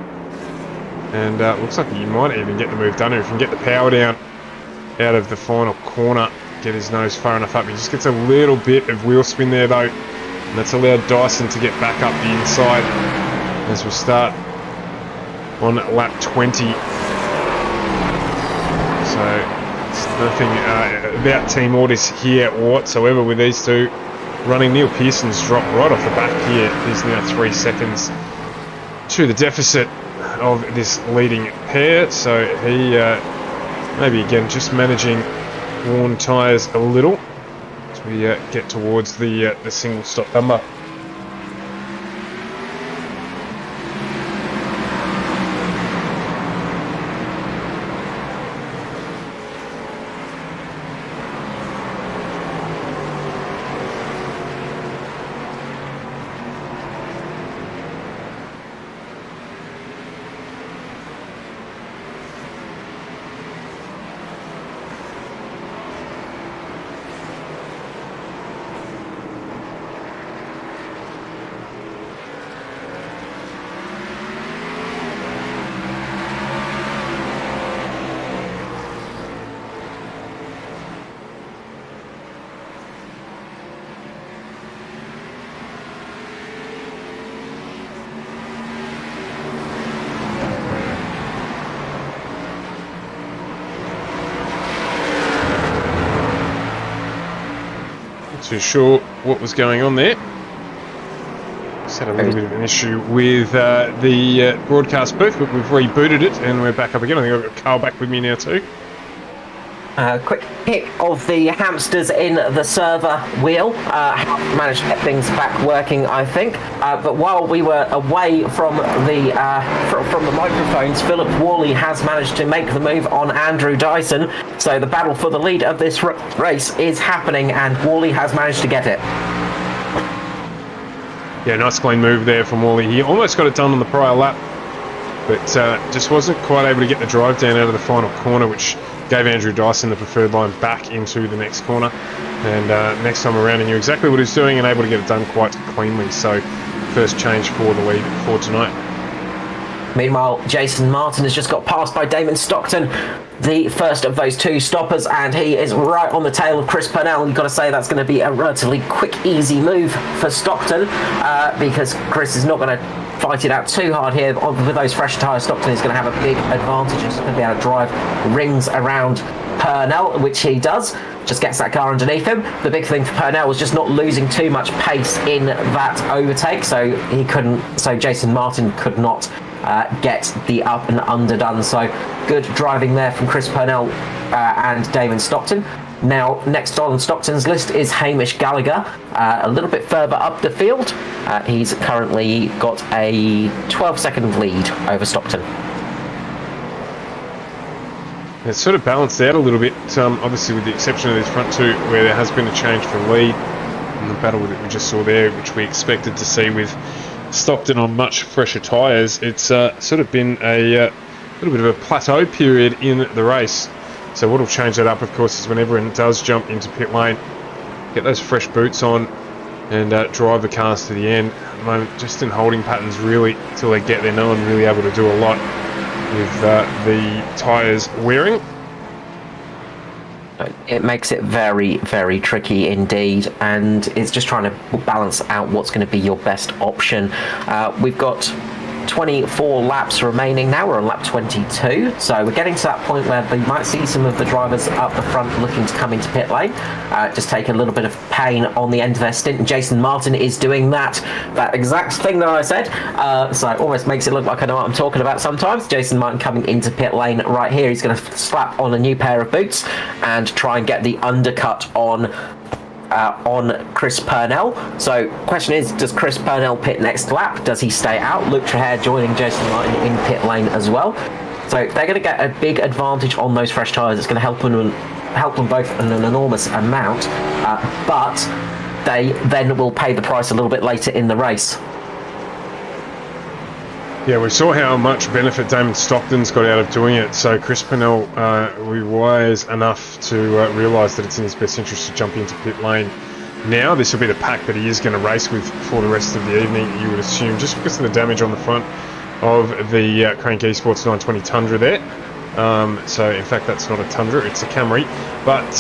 And looks like he might even get the move done here. If he can get the power down out of the final corner, get his nose far enough up. He just gets a little bit of wheel spin there though. And that's allowed Dyson to get back up the inside as we start on lap 20. So it's nothing about team orders here whatsoever with these two running. Neil Pearson's dropped right off the back here. He's now 3 seconds to the deficit of this leading pair, so he maybe again just managing worn tyres a little as we get towards the single stop number. Too sure what was going on there. Just had a little bit of an issue with the broadcast booth, but we've rebooted it and we're back up again. I think I've got Carl back with me now too. Quick kick of the hamsters in the server wheel. Managed to get things back working, I think. But while we were away from the microphones, Philip Worley has managed to make the move on Andrew Dyson. So the battle for the lead of this race is happening, and Worley has managed to get it. Yeah, nice clean move there from Worley. He almost got it done on the prior lap, but just wasn't quite able to get the drive down out of the final corner, which gave Andrew Dyson the preferred line back into the next corner. And next time around he knew exactly what he was doing and able to get it done quite cleanly. So first change for the lead for tonight. Meanwhile, Jason Martin has just got passed by Damon Stockton, the first of those two stoppers, and he is right on the tail of Chris Purnell. You've got to say that's going to be a relatively quick, easy move for Stockton because Chris is not going to fight it out too hard here. With those fresh tyres, Stockton is going to have a big advantage. He's going to be able to drive rings around Purnell, which he does. Just gets that car underneath him. The big thing for Purnell was just not losing too much pace in that overtake, so Jason Martin could not get the up and underdone. So good driving there from Chris Purnell and Damon Stockton. Now, next on Stockton's list is Hamish Gallagher, a little bit further up the field. He's currently got a 12-second lead over Stockton. It's sort of balanced out a little bit, obviously with the exception of this front two, where there has been a change for lead in the battle that we just saw there, which we expected to see with Stockton on much fresher tyres. It's sort of been a little bit of a plateau period in the race. So what will change that up, of course, is when everyone does jump into pit lane, get those fresh boots on and drive the cars to the end. At the moment, just in holding patterns really, until they get there, no one really able to do a lot with the tyres wearing. It makes it very, very tricky indeed, and it's just trying to balance out what's going to be your best option. We've got 24 laps remaining now. We're on lap 22, so we're getting to that point where you might see some of the drivers up the front looking to come into pit lane, just take a little bit of pain on the end of their stint, and Jason Martin is doing that exact thing that I said, so it almost makes it look like I know what I'm talking about sometimes. Jason Martin coming into pit lane right here. He's going to slap on a new pair of boots and try and get the undercut on Chris Purnell. So question is, does Chris Purnell pit next lap? Does he stay out? Luke Traher joining Jason Martin in pit lane as well. So they're going to get a big advantage on those fresh tyres. It's going to help them both an enormous amount, but they then will pay the price a little bit later in the race. Yeah, we saw how much benefit Damon Stockton's got out of doing it, so Chris Purnell will be wise enough to realise that it's in his best interest to jump into pit lane now. This will be the pack that he is going to race with for the rest of the evening, you would assume, just because of the damage on the front of the Crank Esports 920 Tundra there. So in fact that's not a Tundra, it's a Camry, but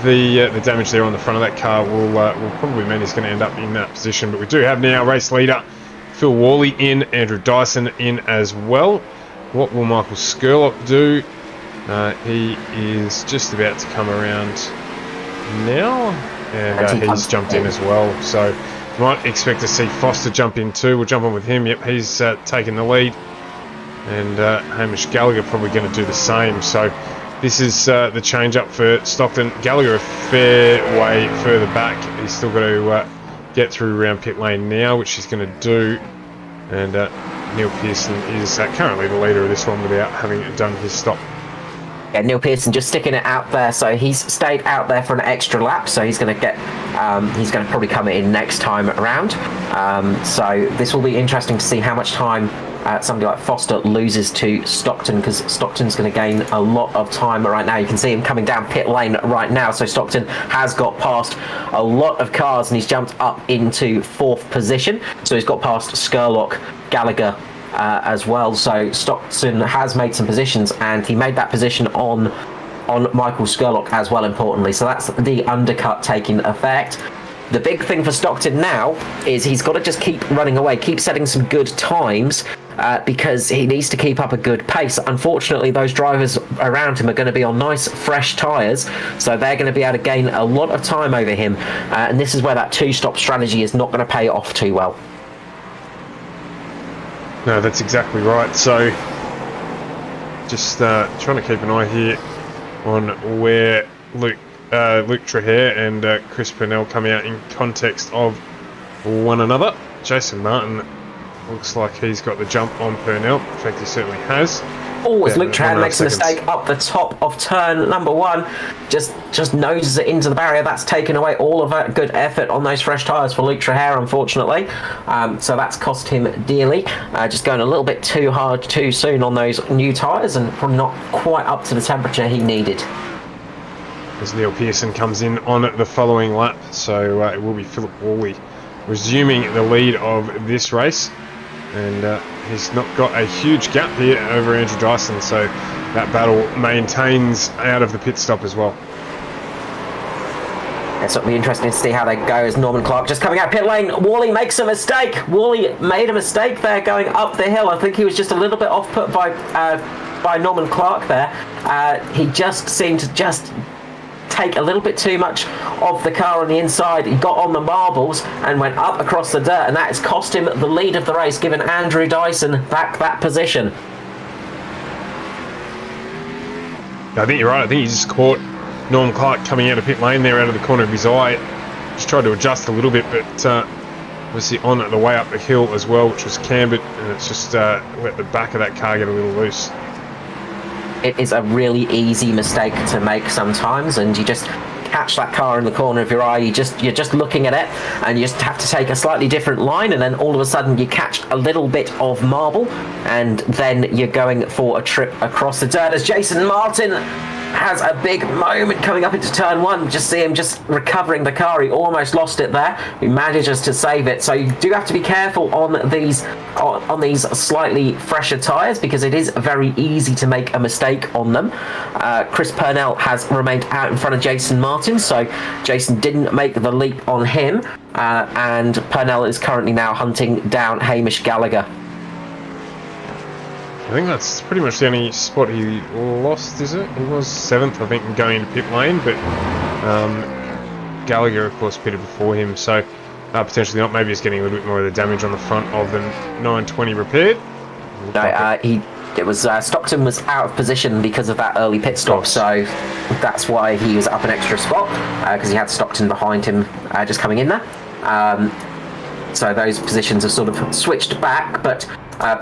the damage there on the front of that car will probably mean he's going to end up in that position. But we do have now race leader Phil Worley in, Andrew Dyson in as well. What will Michael Skurlock do? He is just about to come around now, and he's jumped in as well. So you might expect to see Foster jump in too. We'll jump on with him. Yep, he's taking the lead, and Hamish Gallagher probably going to do the same. So this is the change up for Stockton. Gallagher a fair way further back. He's still got to get through around pit lane now, which he's going to do, and Neil Pearson is currently the leader of this one without having done his stop. Yeah, Neil Pearson just sticking it out there, so he's stayed out there for an extra lap, so he's going to get he's going to probably come in next time around, so this will be interesting to see how much time somebody like Foster loses to Stockton, because Stockton's going to gain a lot of time right now. You can see him coming down pit lane right now, so Stockton has got past a lot of cars and he's jumped up into 4th position, so he's got past Skurlock, Gallagher as well. So Stockton has made some positions, and he made that position on Michael Skurlock as well, importantly, so that's the undercut taking effect. The big thing for Stockton now is he's got to just keep running away, keep setting some good times, because he needs to keep up a good pace. Unfortunately, those drivers around him are going to be on nice fresh tyres, so they're going to be able to gain a lot of time over him, and this is where that 2-stop strategy is not going to pay off too well. No, that's exactly right. So just trying to keep an eye here on where Luke Traher and Chris Purnell come out in context of one another. Jason Martin looks like he's got the jump on Purnell. In fact, he certainly has. Oh, as Luke Traher makes a mistake up the top of turn number 1, just noses it into the barrier. That's taken away all of that good effort on those fresh tyres for Luke Traher, unfortunately. So that's cost him dearly. Just going a little bit too hard too soon on those new tyres, and probably not quite up to the temperature he needed. As Neil Pearson comes in on the following lap, so it will be Philip Worley resuming the lead of this race, and he's not got a huge gap here over Andrew Dyson, so that battle maintains out of the pit stop as well. It's going to be interesting to see how they go as Norman Clark just coming out pit lane. Worley makes a mistake. Worley made a mistake there going up the hill. I think he was just a little bit off put by Norman Clark there. He just seemed to just take a little bit too much of the car on the inside. He got on the marbles and went up across the dirt, and that has cost him the lead of the race, giving Andrew Dyson back that position. I think you're right. I think he just caught Norman Clark coming out of pit lane there out of the corner of his eye. Just tried to adjust a little bit, but obviously on the way up the hill as well, which was cambered, and it's just let the back of that car get a little loose. It is a really easy mistake to make sometimes, and you just catch that car in the corner of your eye. You're just looking at it, and you just have to take a slightly different line, and then all of a sudden you catch a little bit of marble, and then you're going for a trip across the dirt. As Jason Martin has a big moment coming up into turn 1. Just see him just recovering the car. He almost lost it there. He manages to save it. So you do have to be careful on these slightly fresher tyres, because it is very easy to make a mistake on them. Chris Purnell has remained out in front of Jason Martin, so Jason didn't make the leap on him, and Purnell is currently now hunting down Hamish Gallagher. think that's pretty much the only spot he lost, is it? He was 7th, I think, going into pit lane, but Gallagher, of course, pitted before him, so potentially not. Maybe he's getting a little bit more of the damage on the front of the 920 repaired. It was Stockton was out of position because of that early pit stop, so that's why he was up an extra spot, because he had Stockton behind him just coming in there. So those positions have sort of switched back, but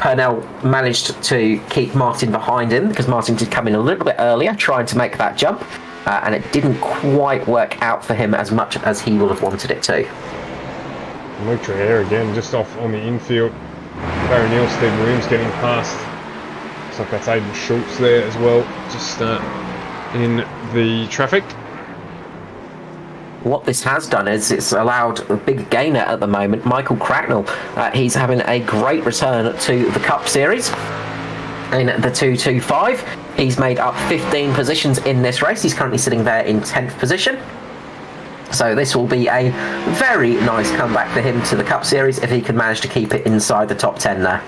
Purnell managed to keep Martin behind him because Martin did come in a little bit earlier trying to make that jump, and it didn't quite work out for him as much as he would have wanted it to. Luke Trehair again, just off on the infield. Barry Neal, Steve Williams getting past. Looks like that's Aiden Schultz there as well, just in the traffic. What this has done is it's allowed a big gainer at the moment, Michael Cracknell. He's having a great return to the Cup Series in the 225. He's made up 15 positions in this race. He's currently sitting there in 10th position. So this will be a very nice comeback for him to the Cup Series if he can manage to keep it inside the top 10 there.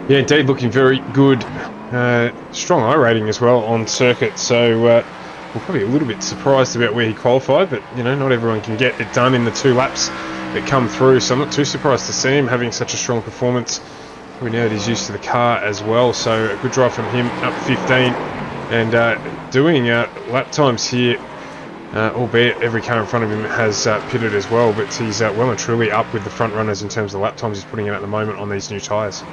Yeah, indeed, looking very good. Strong I rating as well on circuit, so we're probably a little bit surprised about where he qualified, but you know, not everyone can get it done in the 2 laps that come through, so I'm not too surprised to see him having such a strong performance. We know that he's used to the car as well, so a good drive from him, up 15, and doing lap times here, albeit every car in front of him has pitted as well, but he's well and truly up with the front runners in terms of the lap times he's putting in at the moment on these new tyres.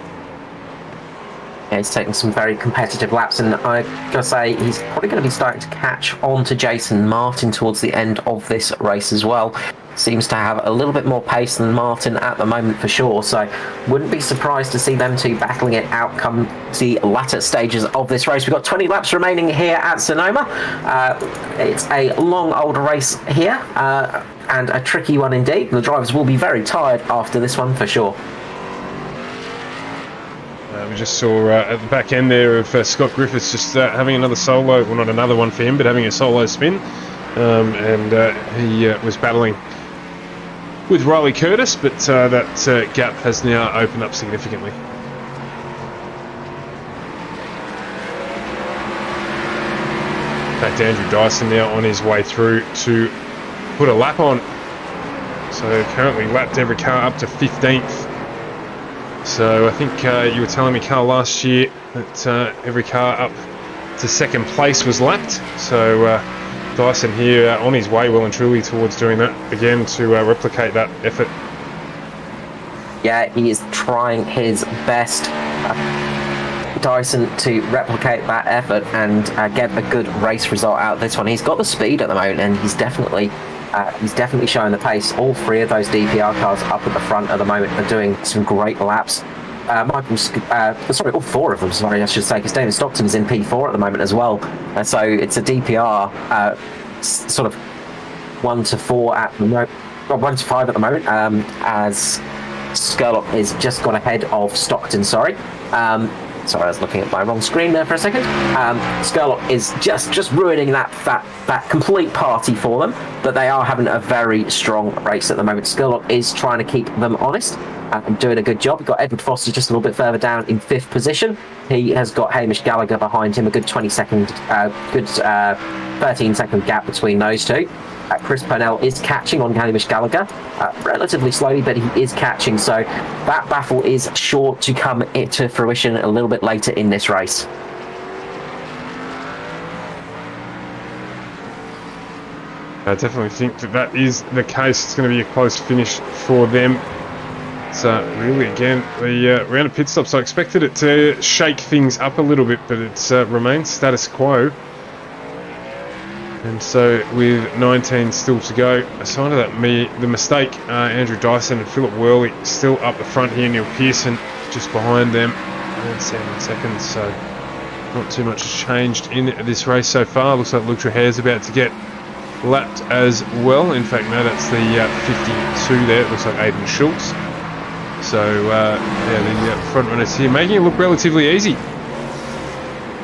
Yeah, he's taking some very competitive laps, and I gotta say he's probably going to be starting to catch on to Jason Martin towards the end of this race as well. Seems to have a little bit more pace than Martin at the moment for sure, so wouldn't be surprised to see them two battling it out come the latter stages of this race. We've got 20 laps remaining here at Sonoma. It's a long old race here, and a tricky one indeed. The drivers will be very tired after this one for sure. We just saw at the back end there of Scott Griffiths just having another solo, well not another one for him, but having a solo spin, and he was battling with Riley Curtis, but that gap has now opened up significantly. In fact, Andrew Dyson now on his way through to put a lap on, so currently lapped every car up to 15th. So I think you were telling me, Carl, last year that every car up to 2nd place was lapped. So Dyson here on his way well and truly towards doing that again to replicate that effort. Yeah, he is trying his best, Dyson, to replicate that effort and get a good race result out of this one. He's got the speed at the moment, and he's definitely showing the pace. All 3 of those DPR cars up at the front at the moment are doing some great laps. All 4 of them, sorry, I should say, because David Stockton's in P4 at the moment as well. So it's a DPR sort of 1 to 4 at the moment, 1 to 5 at the moment, as Skurlock is just gone ahead of Stockton, sorry. Sorry, I was looking at my wrong screen there for a second. Skurlock is just ruining that complete party for them, but they are having a very strong race at the moment. Skurlock is trying to keep them honest and doing a good job. We've got Edward Foster just a little bit further down in 5th position. He has got Hamish Gallagher behind him, a good 13-second gap between those two. Chris Purnell is catching on Hamish Gallagher relatively slowly, but he is catching, so that battle is sure to come into fruition a little bit later in this race. I definitely think that is the case. It's going to be a close finish for them. So really, again, the round of pit stops, I expected it to shake things up a little bit, but it's remained status quo. And so with 19 still to go, a sign of that the mistake, Andrew Dyson and Philip Worley still up the front here. Neil Pearson just behind them, and 7 seconds. So not too much has changed in this race so far. Looks like Luke Trehair's about to get lapped as well. In fact, no, that's the 52 there. It looks like Aiden Schultz. So yeah, the front runners here making it look relatively easy.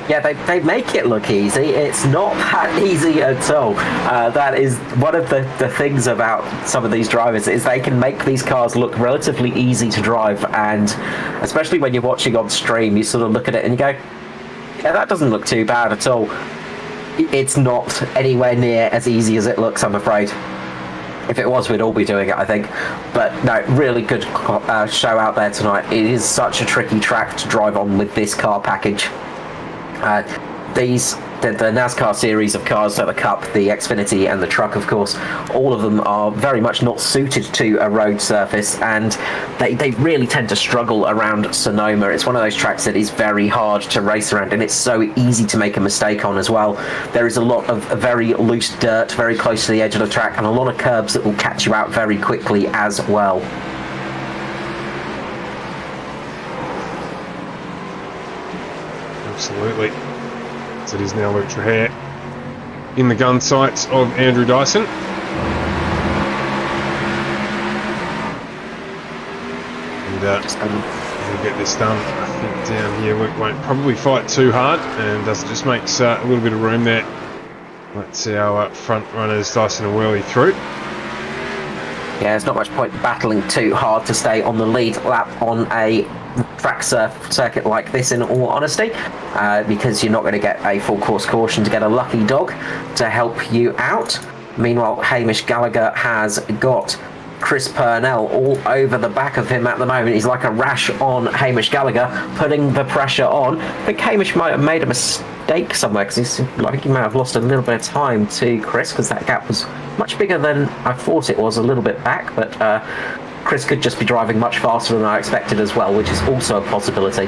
Yeah, they make it look easy. It's not that easy at all. That is one of the things about some of these drivers is they can make these cars look relatively easy to drive, and especially when you're watching on stream, you sort of look at it and you go, yeah, that doesn't look too bad at all. It's not anywhere near as easy as it looks, I'm afraid. If it was, we'd all be doing it, I think. But no, really good show out there tonight. It is such a tricky track to drive on with this car package. The NASCAR series of cars, so the Cup, the Xfinity and the Truck, of course, all of them are very much not suited to a road surface, and they really tend to struggle around Sonoma. It's one of those tracks that is very hard to race around, and it's so easy to make a mistake on as well. There is a lot of very loose dirt very close to the edge of the track, and a lot of curbs that will catch you out very quickly as well. Absolutely. As it is now Luke Trahere in the gun sights of Andrew Dyson. And we'll get this done. I think down here Luke won't probably fight too hard, and just makes a little bit of room there. Let's see our front runners Dyson and Worley through. Yeah, there's not much point battling too hard to stay on the lead lap on a track circuit like this, in all honesty, because you're not going to get a full course caution to get a lucky dog to help you out. Meanwhile, Hamish Gallagher has got Chris Purnell all over the back of him at the moment. He's like a rash on Hamish Gallagher, putting the pressure on. I think Hamish might have made a mistake somewhere, because I think he might have lost a little bit of time to Chris, because that gap was much bigger than I thought it was, a little bit back, but Chris could just be driving much faster than I expected as well, which is also a possibility.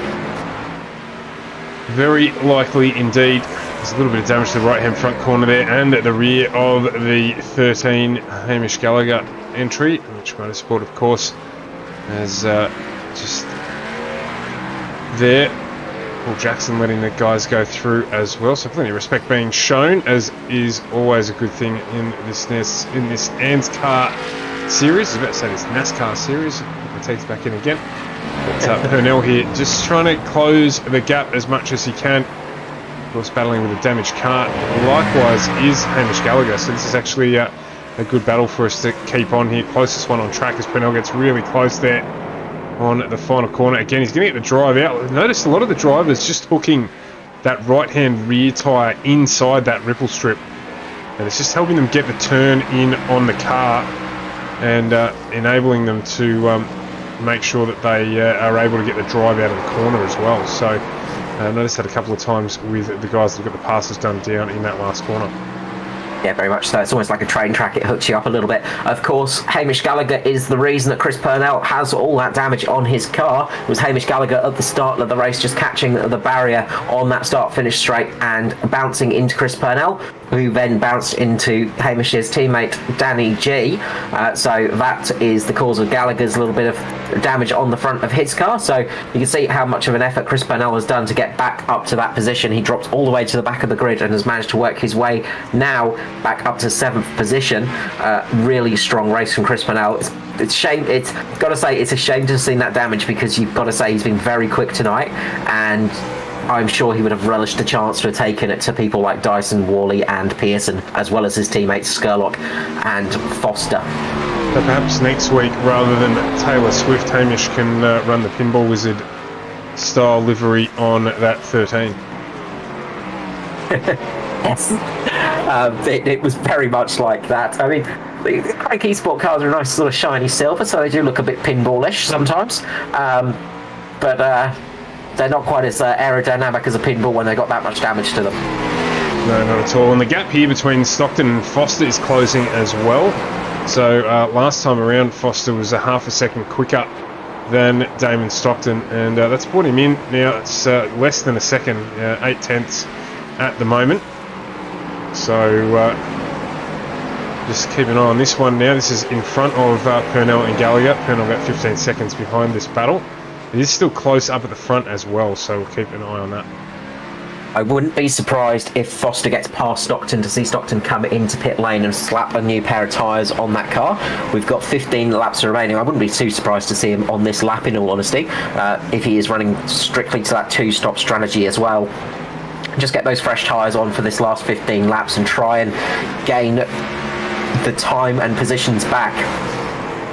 Very likely indeed. There's a little bit of damage to the right-hand front corner there, and at the rear of the 13 Hamish Gallagher entry, which Motorsport, of course, has just there. Paul Jackson letting the guys go through as well, so plenty of respect being shown, as is always a good thing in this ANZCAR series. I was about to say this NASCAR series. Put my teeth back in again. But Purnell here just trying to close the gap as much as he can. Of course, battling with a damaged car. Likewise is Hamish Gallagher, so this is actually a good battle for us to keep on here. Closest one on track as Purnell gets really close there on the final corner. Again, he's going to get the drive out. Notice a lot of the drivers just hooking that right-hand rear tyre inside that ripple strip. And it's just helping them get the turn in on the car and enabling them to make sure that they are able to get the drive out of the corner as well. So I noticed that a couple of times with the guys that got the passes done down in that last corner. Yeah, very much so. It's almost like a train track. It hooks you up a little bit. Of course, Hamish Gallagher is the reason that Chris Purnell has all that damage on his car. It was Hamish Gallagher at the start of the race just catching the barrier on that start-finish straight and bouncing into Chris Purnell, who then bounced into Hamish's teammate Danny G. So that is the cause of Gallagher's little bit of damage on the front of his car. So you can see how much of an effort Chris Purnell has done to get back up to that position. He dropped all the way to the back of the grid and has managed to work his way now back up to 7th position. Really strong race from Chris Purnell. It's shame. It's got to say it's a shame to have seen that damage, because you've got to say he's been very quick tonight, and I'm sure he would have relished the chance to have taken it to people like Dyson, Worley and Pearson, as well as his teammates Skurlock and Foster. So perhaps next week, rather than Taylor Swift, Hamish can run the Pinball Wizard style livery on that 13. Yes. It was very much like that. I mean, the Crank Esport cars are a nice sort of shiny silver, so they do look a bit pinballish sometimes. But they're not quite as aerodynamic as a pinball when they got that much damage to them. No, not at all. And the gap here between Stockton and Foster is closing as well. So last time around, Foster was a half a second quicker than Damon Stockton, and that's brought him in. Now it's less than a second, 8/10 at the moment. So just keep an eye on this one now. This is in front of Purnell and Gallagher. Purnell about 15 seconds behind this battle. It is still close up at the front as well, so we'll keep an eye on that. I wouldn't be surprised if Foster gets past Stockton to see Stockton come into pit lane and slap a new pair of tyres on that car. We've got 15 laps remaining. I wouldn't be too surprised to see him on this lap, in all honesty, if he is running strictly to that two-stop strategy as well. just get those fresh tyres on for this last 15 laps and try and gain the time and positions back,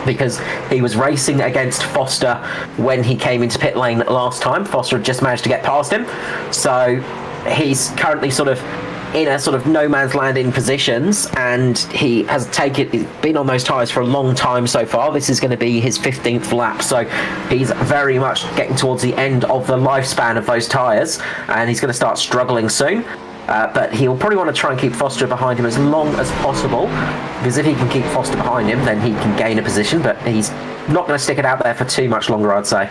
because he was racing against Foster when he came into pit lane last time. Foster had just managed to get past him, so he's currently sort of in a sort of no man's land in positions, and he's been on those tyres for a long time so far. This is going to be his 15th lap, so he's very much getting towards the end of the lifespan of those tyres, and he's going to start struggling soon. But he'll probably want to try and keep Foster behind him as long as possible, because if he can keep Foster behind him, then he can gain a position, but he's not going to stick it out there for too much longer, I'd say.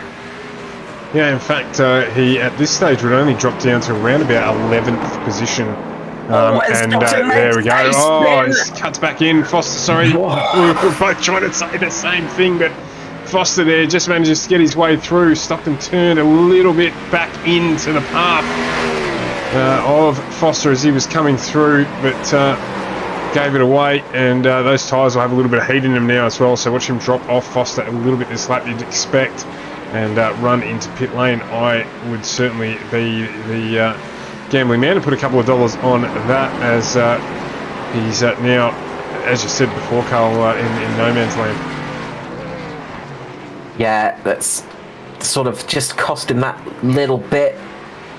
Yeah, in fact, he at this stage would only drop down to around about 11th position. And there we go. Oh, he cuts back in. Foster, sorry. We were both trying to say the same thing, but Foster there just manages to get his way through. Stockton turned a little bit back into the path of Foster as he was coming through, but gave it away, and those tyres will have a little bit of heat in them now as well, so watch him drop off Foster a little bit this lap, you'd expect, and run into pit lane. I would certainly be the gambling man and put a couple of dollars on that, as he's now, as you said before, Carl, in no man's land. Yeah, that's sort of just cost him that little bit.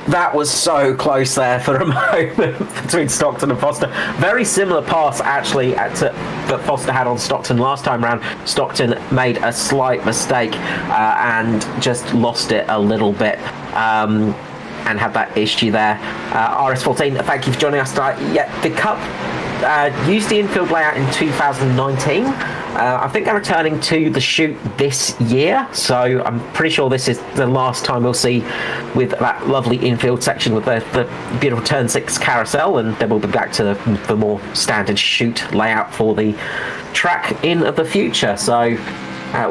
That was so close there for a moment between Stockton and Foster. Very similar pass, actually, that Foster had on Stockton last time round. Stockton made a slight mistake and just lost it a little bit. And had that issue there. RS14, thank you for joining us tonight. Yeah, the Cup used the infield layout in 2019. I think they're returning to the chute this year, so I'm pretty sure this is the last time we'll see with that lovely infield section with the beautiful turn 6 carousel, and then we'll be back to the more standard chute layout for the track in the future. So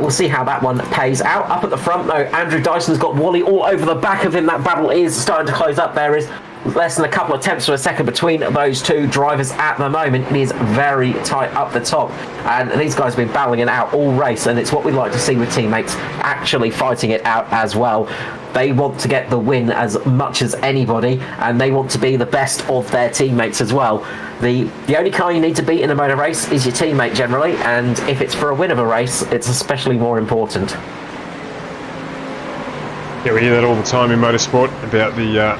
we'll see how that one pays out. Up at the front, though, Andrew Dyson's got Wally all over the back of him. That battle is starting to close up. There is less than a couple of tenths of a second between those two drivers at the moment. It is very tight up the top, and these guys have been battling it out all race, and it's what we like to see with teammates actually fighting it out as well. They want to get the win as much as anybody, and they want to be the best of their teammates as well. The only car you need to beat in a motor race is your teammate generally, and if it's for a win of a race, it's especially more important. Yeah, we hear that all the time in motorsport about the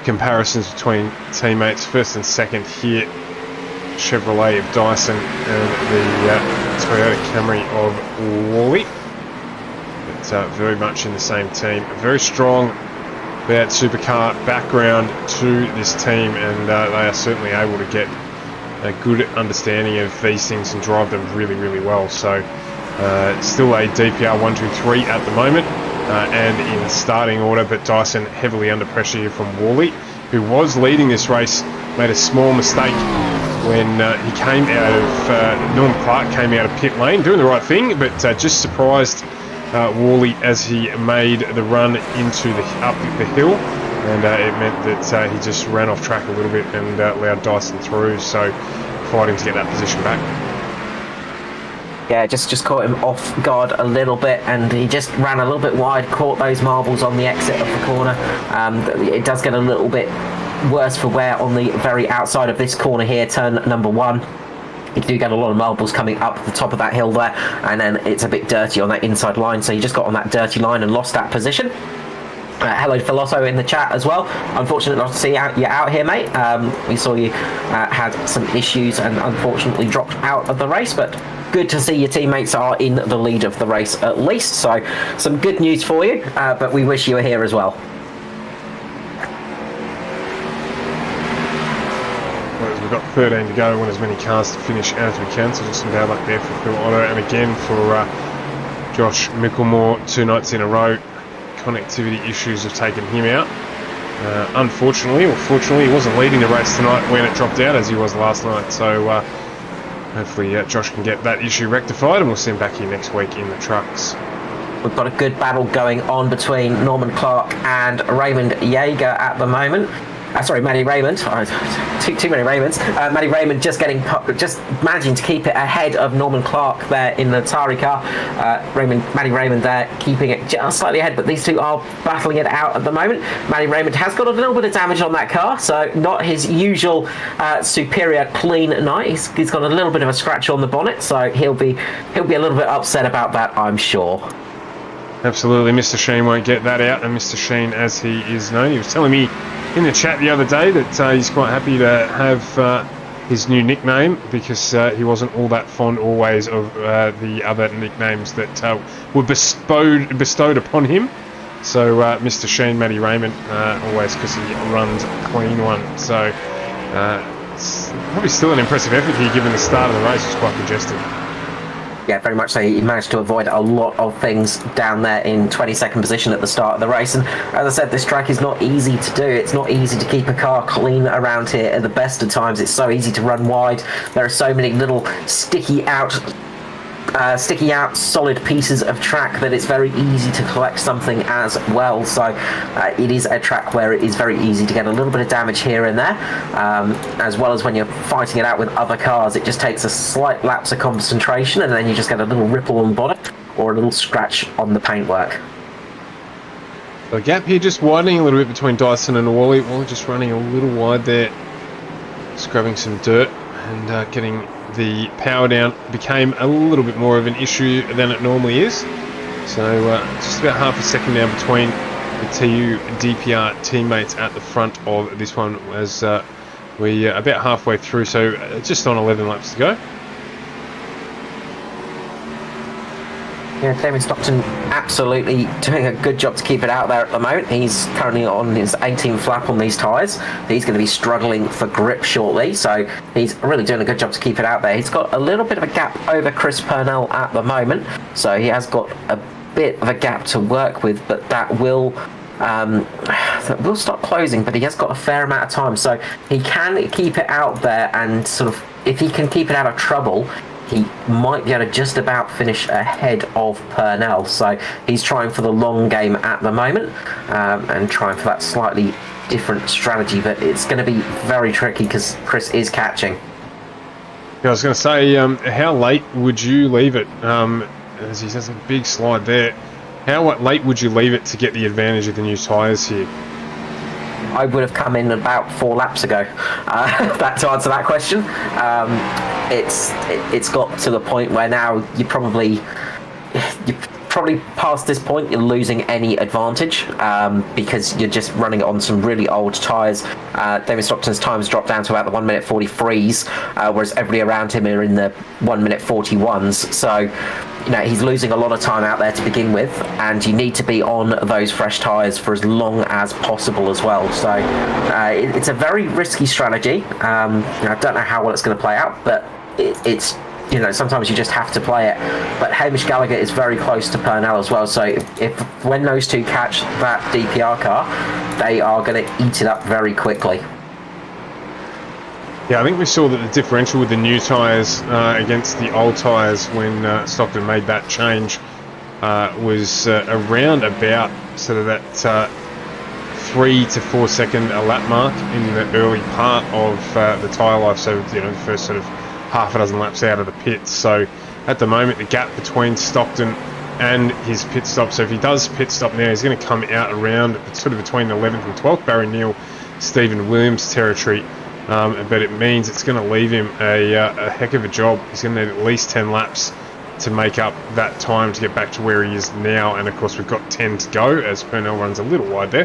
comparisons between teammates. First and second here, Chevrolet of Dyson and the Toyota Camry of Wally. It's very much in the same team. A very strong about supercar background to this team, and they are certainly able to get a good understanding of these things and drive them really, really well. So still a DPR 123 at the moment, and in starting order, but Dyson heavily under pressure here from Wally, who was leading this race. Made a small mistake when he came out of Norm Clark came out of pit lane, doing the right thing, but just surprised Wally as he made the run into up the hill, and it meant that he just ran off track a little bit and allowed Dyson through, so fighting to get that position back. Yeah, just caught him off guard a little bit, and he just ran a little bit wide, caught those marbles on the exit of the corner. It does get a little bit worse for wear on the very outside of this corner here, turn number 1. You do get a lot of marbles coming up the top of that hill there, and then it's a bit dirty on that inside line, so you just got on that dirty line and lost that position. Hello Philoso in the chat as well. Unfortunate not to see you out here, mate. We saw you had some issues and unfortunately dropped out of the race, but good to see your teammates are in the lead of the race at least, so some good news for you, but we wish you were here as well. We've got 13 to go. We want as many cars to finish out as we can, so just some bad luck there for Phil Otto, and again for Josh Micklemore, 2 nights in a row. Connectivity issues have taken him out. Unfortunately, or fortunately, he wasn't leading the race tonight when it dropped out as he was last night, so hopefully Josh can get that issue rectified, and we'll see him back here next week in the trucks. We've got a good battle going on between Norman Clark and Raymond Yeager at the moment. Matty Raymond. Too many Raymonds. Matty Raymond just managing to keep it ahead of Norman Clark there in the Atari car. Matty Raymond there keeping it just slightly ahead, but these two are battling it out at the moment. Matty Raymond has got a little bit of damage on that car, so not his usual superior clean night. He's got a little bit of a scratch on the bonnet, so he'll be a little bit upset about that, I'm sure. Absolutely, Mr. Sheen won't get that out, and Mr. Sheen, as he is known, he was telling me in the chat the other day that he's quite happy to have his new nickname, because he wasn't all that fond always of the other nicknames that were bestowed upon him. So Mr. Sheen, Matty Raymond, always, because he runs a clean one. So it's probably still an impressive effort here, given the start of the race was quite congested. Yeah, very much so. He managed to avoid a lot of things down there in 22nd position at the start of the race. And as I said, this track is not easy to do. It's not easy to keep a car clean around here at the best of times. It's so easy to run wide. There are so many little sticky out solid pieces of track that it's very easy to collect something as well. So it is a track where it is very easy to get a little bit of damage here and there, as well as when you're fighting it out with other cars. It just takes a slight lapse of concentration, and then you just get a little ripple on the bonnet or a little scratch on the paintwork. The gap here just widening a little bit between Dyson and Wally. Wally just running a little wide there, scrubbing some dirt and getting the power down became a little bit more of an issue than it normally is. So just about half a second now between the TU DPR teammates at the front of this one, as we are about halfway through, so just on 11 laps to go. Yeah, Damon Stockton absolutely doing a good job to keep it out there at the moment. He's currently on his 18th lap on these tyres. He's going to be struggling for grip shortly, so he's really doing a good job to keep it out there. He's got a little bit of a gap over Chris Purnell at the moment, so he has got a bit of a gap to work with, but that will start closing, but he has got a fair amount of time, so he can keep it out there, and sort of, if he can keep it out of trouble, he might be able to just about finish ahead of Purnell. So he's trying for the long game at the moment, and trying for that slightly different strategy, but it's going to be very tricky because Chris is catching. Yeah, I was going to say, how late would you leave it? As he has a big slide there. How late would you leave it to get the advantage of the new tyres here? I would have come in about 4 laps ago. That to answer that question. It's got to the point where now you're probably past this point, you're losing any advantage, because you're just running it on some really old tyres. David Stockton's times dropped down to about the 1 minute 43s, whereas everybody around him are in the 1 minute 41s. So, you know, he's losing a lot of time out there to begin with, and you need to be on those fresh tyres for as long as possible as well. So it's a very risky strategy. I don't know how well it's going to play out, but it's, you know, sometimes you just have to play it. But Hamish Gallagher is very close to Purnell as well, so if when those two catch that DPR car, they are going to eat it up very quickly. Yeah, I think we saw that the differential with the new tyres against the old tyres when Stockton made that change was around about sort of that 3 to 4 second a lap mark in the early part of the tyre life, so, you know, the first sort of half a dozen laps out of the pits. So at the moment, the gap between Stockton and his pit stop, so if he does pit stop now, he's going to come out around sort of between 11th and 12th, Barry Neal, Stephen Williams territory. But it means it's going to leave him a heck of a job. He's going to need at least 10 laps to make up that time to get back to where he is now. And of course, we've got 10 to go as Purnell runs a little wide there.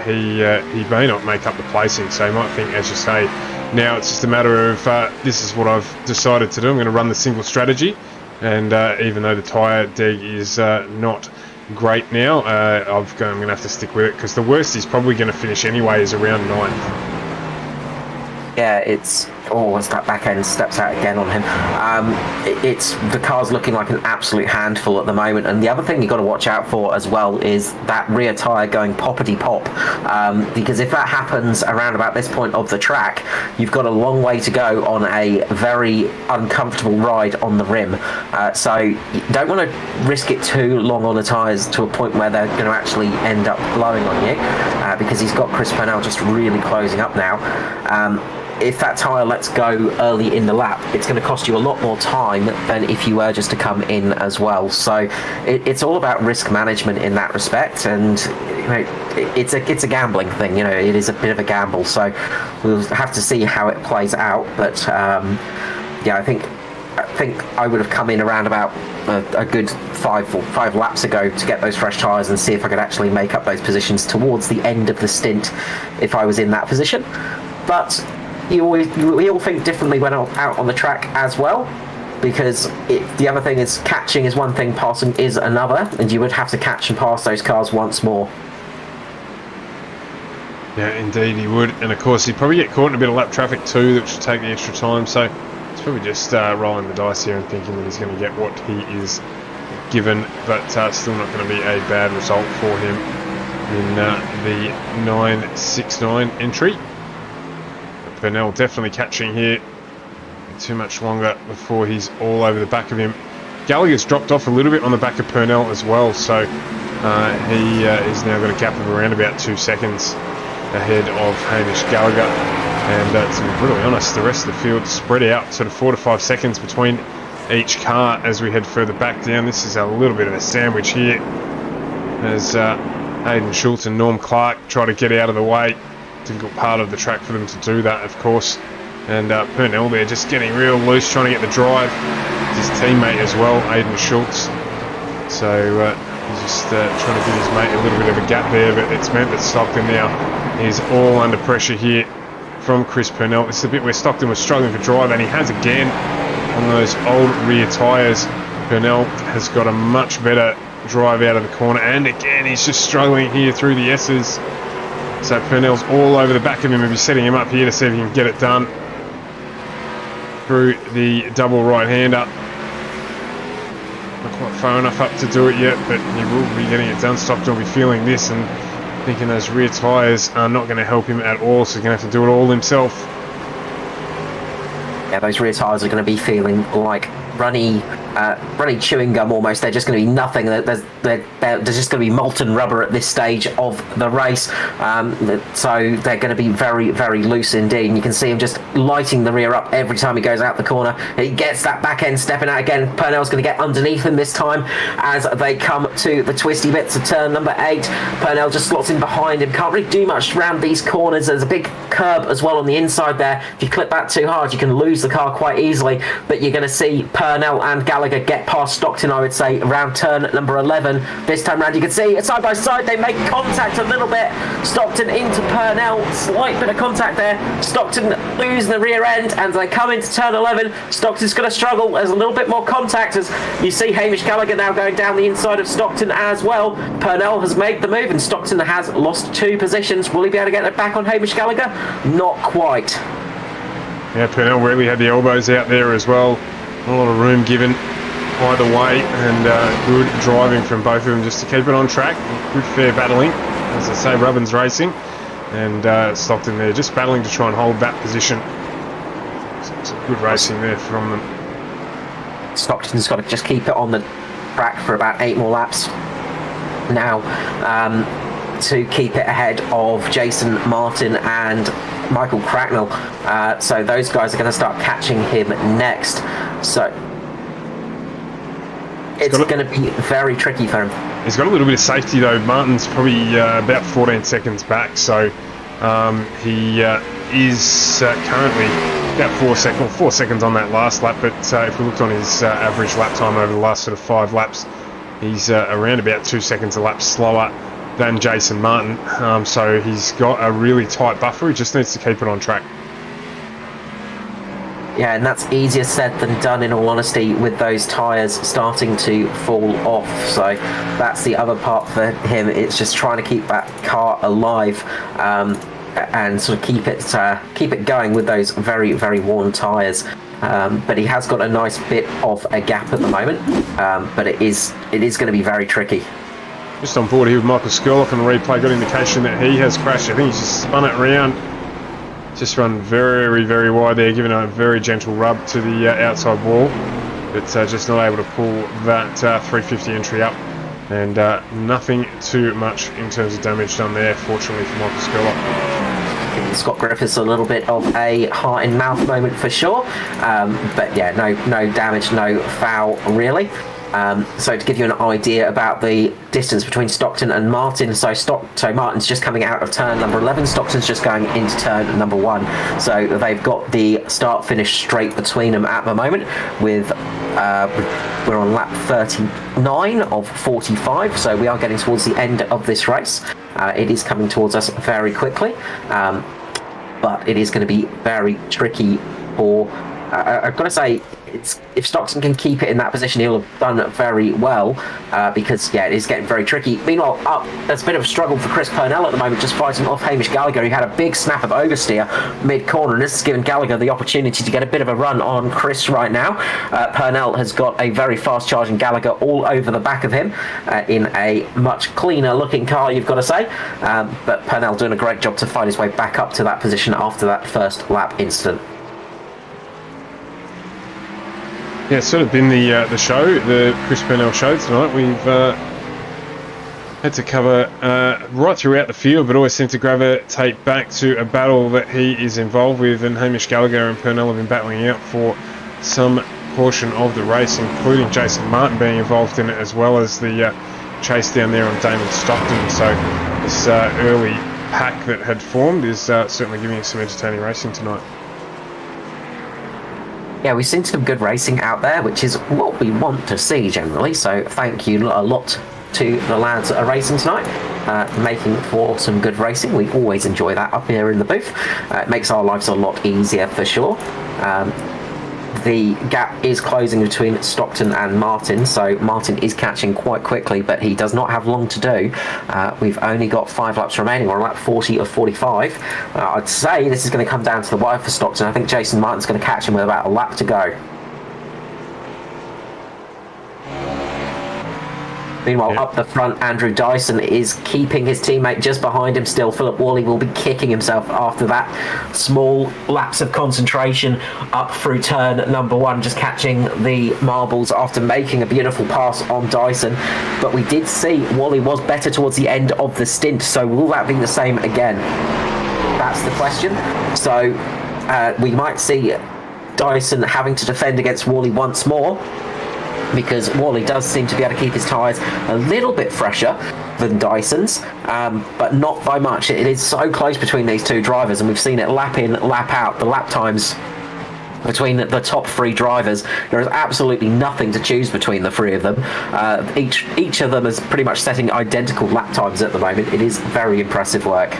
He may not make up the placing, so he might think, as you say, now it's just a matter of this is what I've decided to do. I'm going to run the single strategy, and even though the tyre deg is not great now, I'm going to have to stick with it, because the worst he's probably going to finish anyway is around 9th. Yeah, it's as that back end steps out again on him, the car's looking like an absolute handful at the moment. And the other thing you've got to watch out for as well is that rear tyre going poppity pop, because if that happens around about this point of the track, you've got a long way to go on a very uncomfortable ride on the rim. So you don't want to risk it too long on the tyres to a point where they're going to actually end up blowing on you, because he's got Chris Purnell just really closing up now. If that tyre lets go early in the lap, it's going to cost you a lot more time than if you were just to come in as well. So it's all about risk management in that respect, and it's a gambling thing. It is a bit of a gamble. So we'll have to see how it plays out. But I think I would have come in around about a good five laps ago to get those fresh tyres and see if I could actually make up those positions towards the end of the stint if I was in that position. But we all think differently when out on the track as well, because the other thing is catching is one thing, passing is another, and you would have to catch and pass those cars once more. Yeah, indeed he would, and of course he'd probably get caught in a bit of lap traffic too, which would take the extra time, so it's probably just rolling the dice here and thinking that he's going to get what he is given, but still not going to be a bad result for him in the 9.69 entry. Purnell definitely catching here. Too much longer before he's all over the back of him. Gallagher's dropped off a little bit on the back of Purnell as well, so he is now got a gap of around about 2 seconds ahead of Hamish Gallagher. And to be brutally honest, the rest of the field spread out, sort of 4 to 5 seconds between each car as we head further back down. This is a little bit of a sandwich here as Hayden Schultz and Norm Clark try to get out of the way. Difficult part of the track for them to do that, of course. And Purnell there just getting real loose, trying to get the drive. His teammate as well, Hayden Schultz. So he's just trying to give his mate a little bit of a gap there, but it's meant that Stockton now is all under pressure here from Chris Purnell. This is the bit where Stockton was struggling for drive, and he has again on those old rear tyres. Purnell has got a much better drive out of the corner, and again he's just struggling here through the S's. So Purnell's all over the back of him and be setting him up here to see if he can get it done through the double right-hander. Not quite far enough up to do it yet, but he will be getting it done. Stockton will be feeling this and thinking those rear tyres are not going to help him at all, so he's going to have to do it all himself. Yeah, those rear tyres are going to be feeling like runny chewing gum almost. They're just going to be nothing. There's just going to be molten rubber at this stage of the race. So they're going to be very, very loose indeed. And you can see him just lighting the rear up every time he goes out the corner. He gets that back end stepping out again. Purnell's going to get underneath him this time as they come to the twisty bits of turn number 8. Purnell just slots in behind him. Can't really do much around these corners. There's a big curb as well on the inside there. If you clip that too hard, you can lose the car quite easily. But you're going to see Purnell and Gallagher get past Stockton, I would say, around turn number 11. This time round, you can see side by side, they make contact a little bit. Stockton into Purnell, slight bit of contact there. Stockton losing the rear end, and they come into turn 11. Stockton's going to struggle. There's a little bit more contact as you see Hamish Gallagher now going down the inside of Stockton as well. Purnell has made the move, and Stockton has lost 2 positions. Will he be able to get it back on Hamish Gallagher? Not quite. Yeah, Purnell really had the elbows out there as well. A lot of room given either way, and good driving from both of them just to keep it on track. Good fair battling, as I say, Rubbins racing, and Stockton there just battling to try and hold that position. So it's good racing there from them. Stockton's got to just keep it on the track for about 8 more laps now to keep it ahead of Jason Martin and Michael Cracknell. So those guys are going to start catching him next. So it's going to be very tricky for him. He's got a little bit of safety though. Martin's probably about 14 seconds back, so he is currently about 4 seconds on that last lap. But if we looked on his average lap time over the last sort of 5 laps, he's around about 2 seconds a lap slower than Jason Martin. So he's got a really tight buffer. He just needs to keep it on track. Yeah, and that's easier said than done, in all honesty, with those tyres starting to fall off. So that's the other part for him. It's just trying to keep that car alive. and sort of keep it going with those very, very worn tyres. But he has got a nice bit of a gap at the moment, but it is going to be very tricky. Just on board here with Michael Skurlock on the replay, got indication that he has crashed. I think he's just spun it around, just run very, very wide there, giving a very gentle rub to the outside wall, but just not able to pull that 350 entry up, and nothing too much in terms of damage done there, fortunately for Michael Skurlock. Scott Griffiths a little bit of a heart in mouth moment for sure, but yeah, no damage, no foul really. So to give you an idea about the distance between Stockton and Martin, so Martin's just coming out of turn number 11, Stockton's just going into turn number 1. So they've got the start-finish straight between them at the moment, with we're on lap 39 of 45, so we are getting towards the end of this race. It is coming towards us very quickly, but it is going to be very tricky for... I've got to say, if Stockton can keep it in that position, he'll have done very well, because yeah, it is getting very tricky. Meanwhile, there's a bit of a struggle for Chris Purnell at the moment, just fighting off Hamish Gallagher, who had a big snap of oversteer mid-corner, and this has given Gallagher the opportunity to get a bit of a run on Chris right now. Purnell has got a very fast-charging Gallagher all over the back of him, in a much cleaner-looking car, you've got to say, but Purnell doing a great job to find his way back up to that position after that first lap incident. Yeah, it's sort of been the show, the Chris Purnell show tonight. We've had to cover right throughout the field, but always seem to gravitate back to a battle that he is involved with, and Hamish Gallagher and Purnell have been battling out for some portion of the race, including Jason Martin being involved in it, as well as the chase down there on Damon Stockton. So this early pack that had formed is certainly giving us some entertaining racing tonight. Yeah, we've seen some good racing out there, which is what we want to see generally, so thank you a lot to the lads that are racing tonight, making for some good racing. We always enjoy that up here in the booth. It makes our lives a lot easier for sure. The gap is closing between Stockton and Martin, so Martin is catching quite quickly, but he does not have long to do. We've only got 5 laps remaining. We're on lap 40 of 45. I'd say this is going to come down to the wire for Stockton. I think Jason Martin's going to catch him with about a lap to go. Meanwhile, up the front, Andrew Dyson is keeping his teammate just behind him still. Philip Worley will be kicking himself after that small lapse of concentration up through turn number 1, just catching the marbles after making a beautiful pass on Dyson. But we did see Worley was better towards the end of the stint, so will that be the same again? That's the question. So we might see Dyson having to defend against Worley once more, because Worley does seem to be able to keep his tyres a little bit fresher than Dyson's, but not by much. It is so close between these two drivers, and we've seen it lap in, lap out. The lap times between the top 3 drivers, there is absolutely nothing to choose between the 3 of them. Each of them is pretty much setting identical lap times at the moment. It is very impressive work.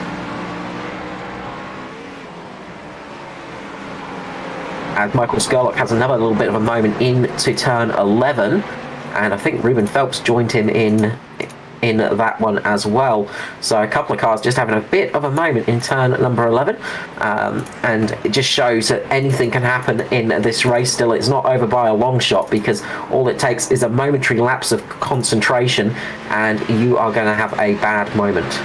And Michael Skurlock has another little bit of a moment into turn 11, and I think Ruben Phelps joined him in that one as well. So a couple of cars just having a bit of a moment in turn number 11, and it just shows that anything can happen in this race still. It's not over by a long shot, because all it takes is a momentary lapse of concentration and you are going to have a bad moment.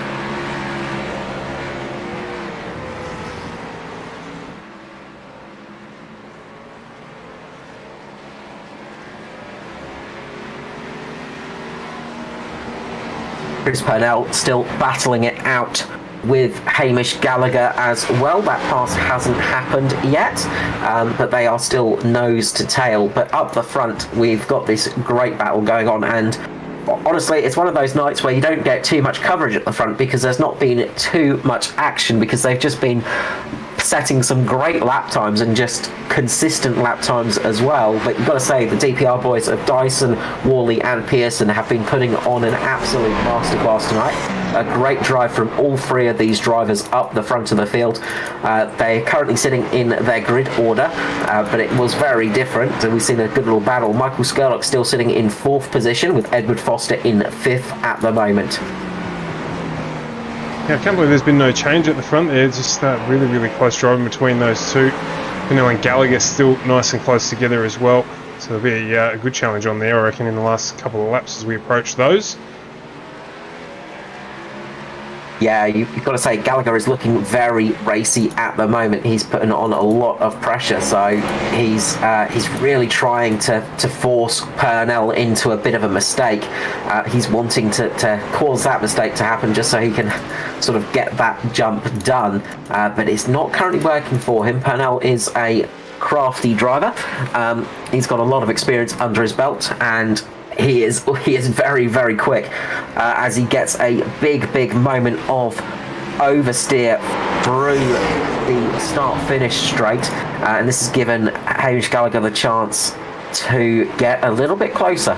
Chris Purnell still battling it out with Hamish Gallagher as well. That pass hasn't happened yet, but they are still nose to tail. But up the front, we've got this great battle going on, and honestly, it's one of those nights where you don't get too much coverage at the front, because there's not been too much action, because they've just been setting some great lap times and just consistent lap times as well. But you've got to say, the DPR boys of Dyson, Worley and Pearson have been putting on an absolute masterclass tonight. A great drive from all 3 of these drivers up the front of the field. They're currently sitting in their grid order, but it was very different. We've seen a good little battle. Michael Skurlock still sitting in 4th position, with Edward Foster in 5th at the moment. Yeah, I can't believe there's been no change at the front there. Just really, really close driving between those two. Purnell and Gallagher still nice and close together as well. So there'll be a good challenge on there, I reckon, in the last couple of laps as we approach those. Yeah, you've got to say Gallagher is looking very racy at the moment. He's putting on a lot of pressure, so he's really trying to force Purnell into a bit of a mistake. He's wanting to cause that mistake to happen just so he can sort of get that jump done, but it's not currently working for him. Purnell is a crafty driver. He's got a lot of experience under his belt, and he is very, very quick as he gets a big moment of oversteer through the start-finish straight, and this has given Hamish Gallagher the chance to get a little bit closer.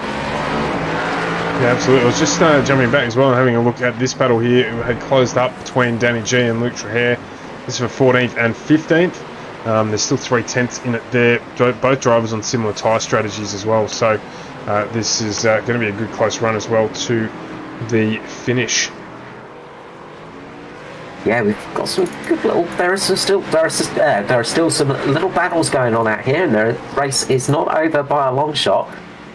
Yeah, absolutely. I was just jumping back as well and having a look at this battle here. It had closed up between Danny G and Luke Trahere. This is for 14th and 15th. There's still 3/10 in it there. Both drivers on similar tyre strategies as well, so this is going to be a good close run as well to the finish. Yeah, we've got some good little. There are still some little battles going on out here, and the race is not over by a long shot.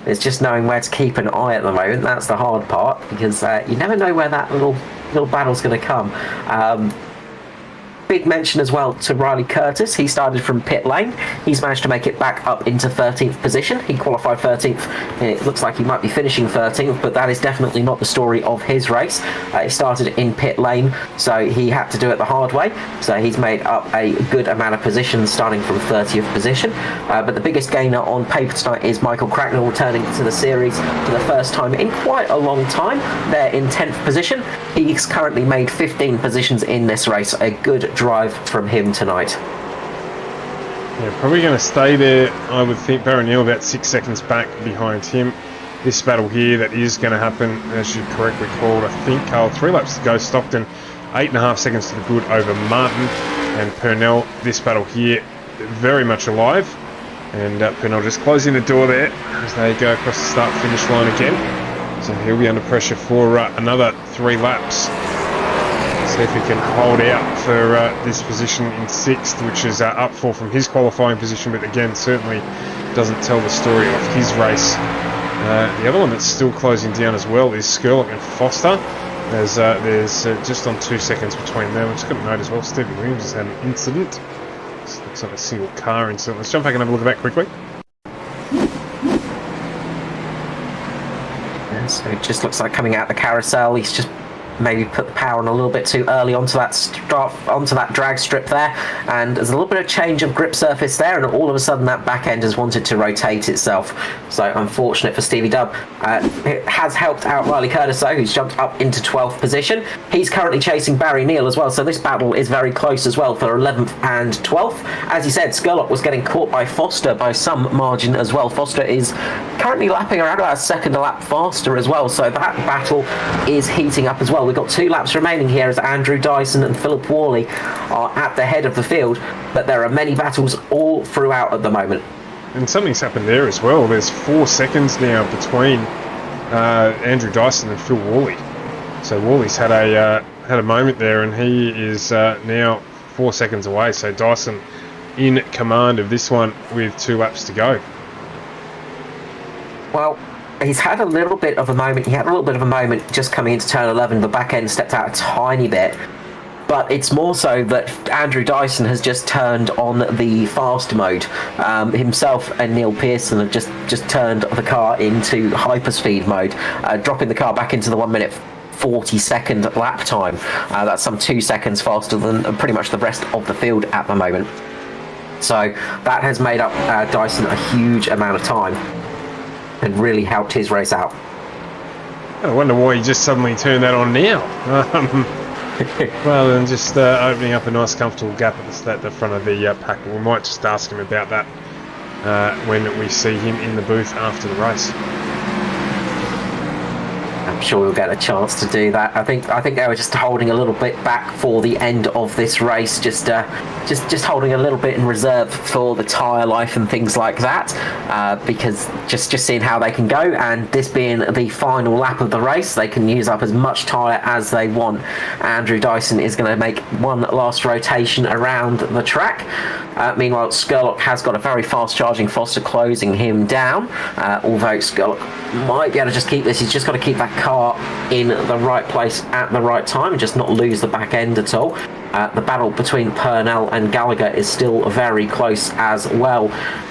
It's just knowing where to keep an eye at the moment. That's the hard part, because you never know where that little battle's going to come. Big mention as well to Riley Curtis. He started from pit lane. He's managed to make it back up into 13th position. He qualified 13th. It looks like he might be finishing 13th, but that is definitely not the story of his race. He started in pit lane, so he had to do it the hard way. So he's made up a good amount of positions, starting from 30th position. But the biggest gainer on paper tonight is Michael Cracknell, returning to the series for the first time in quite a long time. They're in 10th position. He's currently made 15 positions in this race. A good drive from him tonight. Yeah, probably going to stay there, I would think. Barry Neal about 6 seconds back behind him. This battle here that is going to happen, as you correctly called, I think, Carl, 3 laps to go. Stockton, 8.5 seconds to the good over Martin and Purnell. This battle here, very much alive. And Purnell just closing the door there as they go across the start-finish line again. So he'll be under pressure for another 3 laps. See if he can hold out for this position in 6th, which is up 4 from his qualifying position, but again, certainly doesn't tell the story of his race. The other one that's still closing down as well is Skurlock and Foster. There's just on 2 seconds between them. I'm just going to note as well, Stevie Williams has had an incident. This looks like a single car incident. Let's jump back and have a look at that quickly. So it just looks like coming out the carousel, he's just maybe put the power on a little bit too early onto that drag strip there, and there's a little bit of change of grip surface there, and all of a sudden that back end has wanted to rotate itself. So unfortunate for Stevie Dubb. It has helped out Riley Curtis though, who's jumped up into 12th position. He's currently chasing Barry Neal as well, so this battle is very close as well for 11th and 12th. As you said, Skurlock was getting caught by Foster by some margin as well. Foster is currently lapping around about a second a lap faster as well, so that battle is heating up as well. We've got 2 laps remaining here as Andrew Dyson and Philip Worley are at the head of the field, but there are many battles all throughout at the moment. And something's happened there as well. There's 4 seconds now between Andrew Dyson and Phil Worley. So Worley's had a moment there, and he is now 4 seconds away. So Dyson in command of this one with 2 laps to go. Well, he's had a little bit of a moment. He had a little bit of a moment just coming into turn 11. The back end stepped out a tiny bit. But it's more so that Andrew Dyson has just turned on the fast mode. Himself and Neil Pearson have just turned the car into hyperspeed mode, dropping the car back into the 1 minute 40-second lap time. That's some 2 seconds faster than pretty much the rest of the field at the moment. So that has made up Dyson a huge amount of time and really helped his race out. I wonder why he just suddenly turned that on now. Rather than just opening up a nice comfortable gap at the front of the pack. We might just ask him about that when we see him in the booth after the race. I'm sure we'll get a chance to do that. I think they were just holding a little bit back for the end of this race, just holding a little bit in reserve for the tyre life and things like that, because just seeing how they can go, and this being the final lap of the race, they can use up as much tyre as they want. Andrew Dyson is going to make one last rotation around the track. Meanwhile, Skurlock has got a very fast charging Foster closing him down, although Skurlock might be able to just keep this. He's just got to keep that car in the right place at the right time and just not lose the back end at all. The battle between Purnell and Gallagher is still very close as well.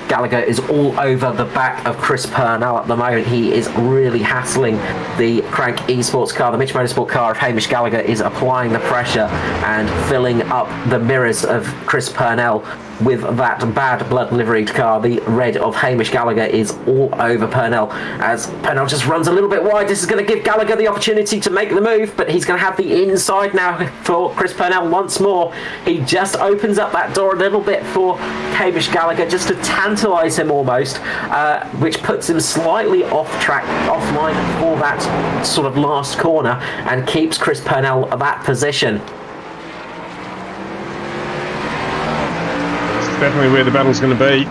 Gallagher is all over the back of Chris Purnell at the moment. He is really hassling the Crank Esports car. The Mitch Motorsport car of Hamish Gallagher is applying the pressure and filling up the mirrors of Chris Purnell with that bad blood liveried car. The red of Hamish Gallagher is all over Purnell as Purnell just runs a little bit wide. This is going to give Gallagher the opportunity to make the move, but he's going to have the inside now for Chris Purnell once more. He just opens up that door a little bit for Hamish Gallagher just to tantalise him almost, which puts him slightly off track, offline for that sort of last corner, and keeps Chris Purnell at that position. Definitely where the battle's going to be.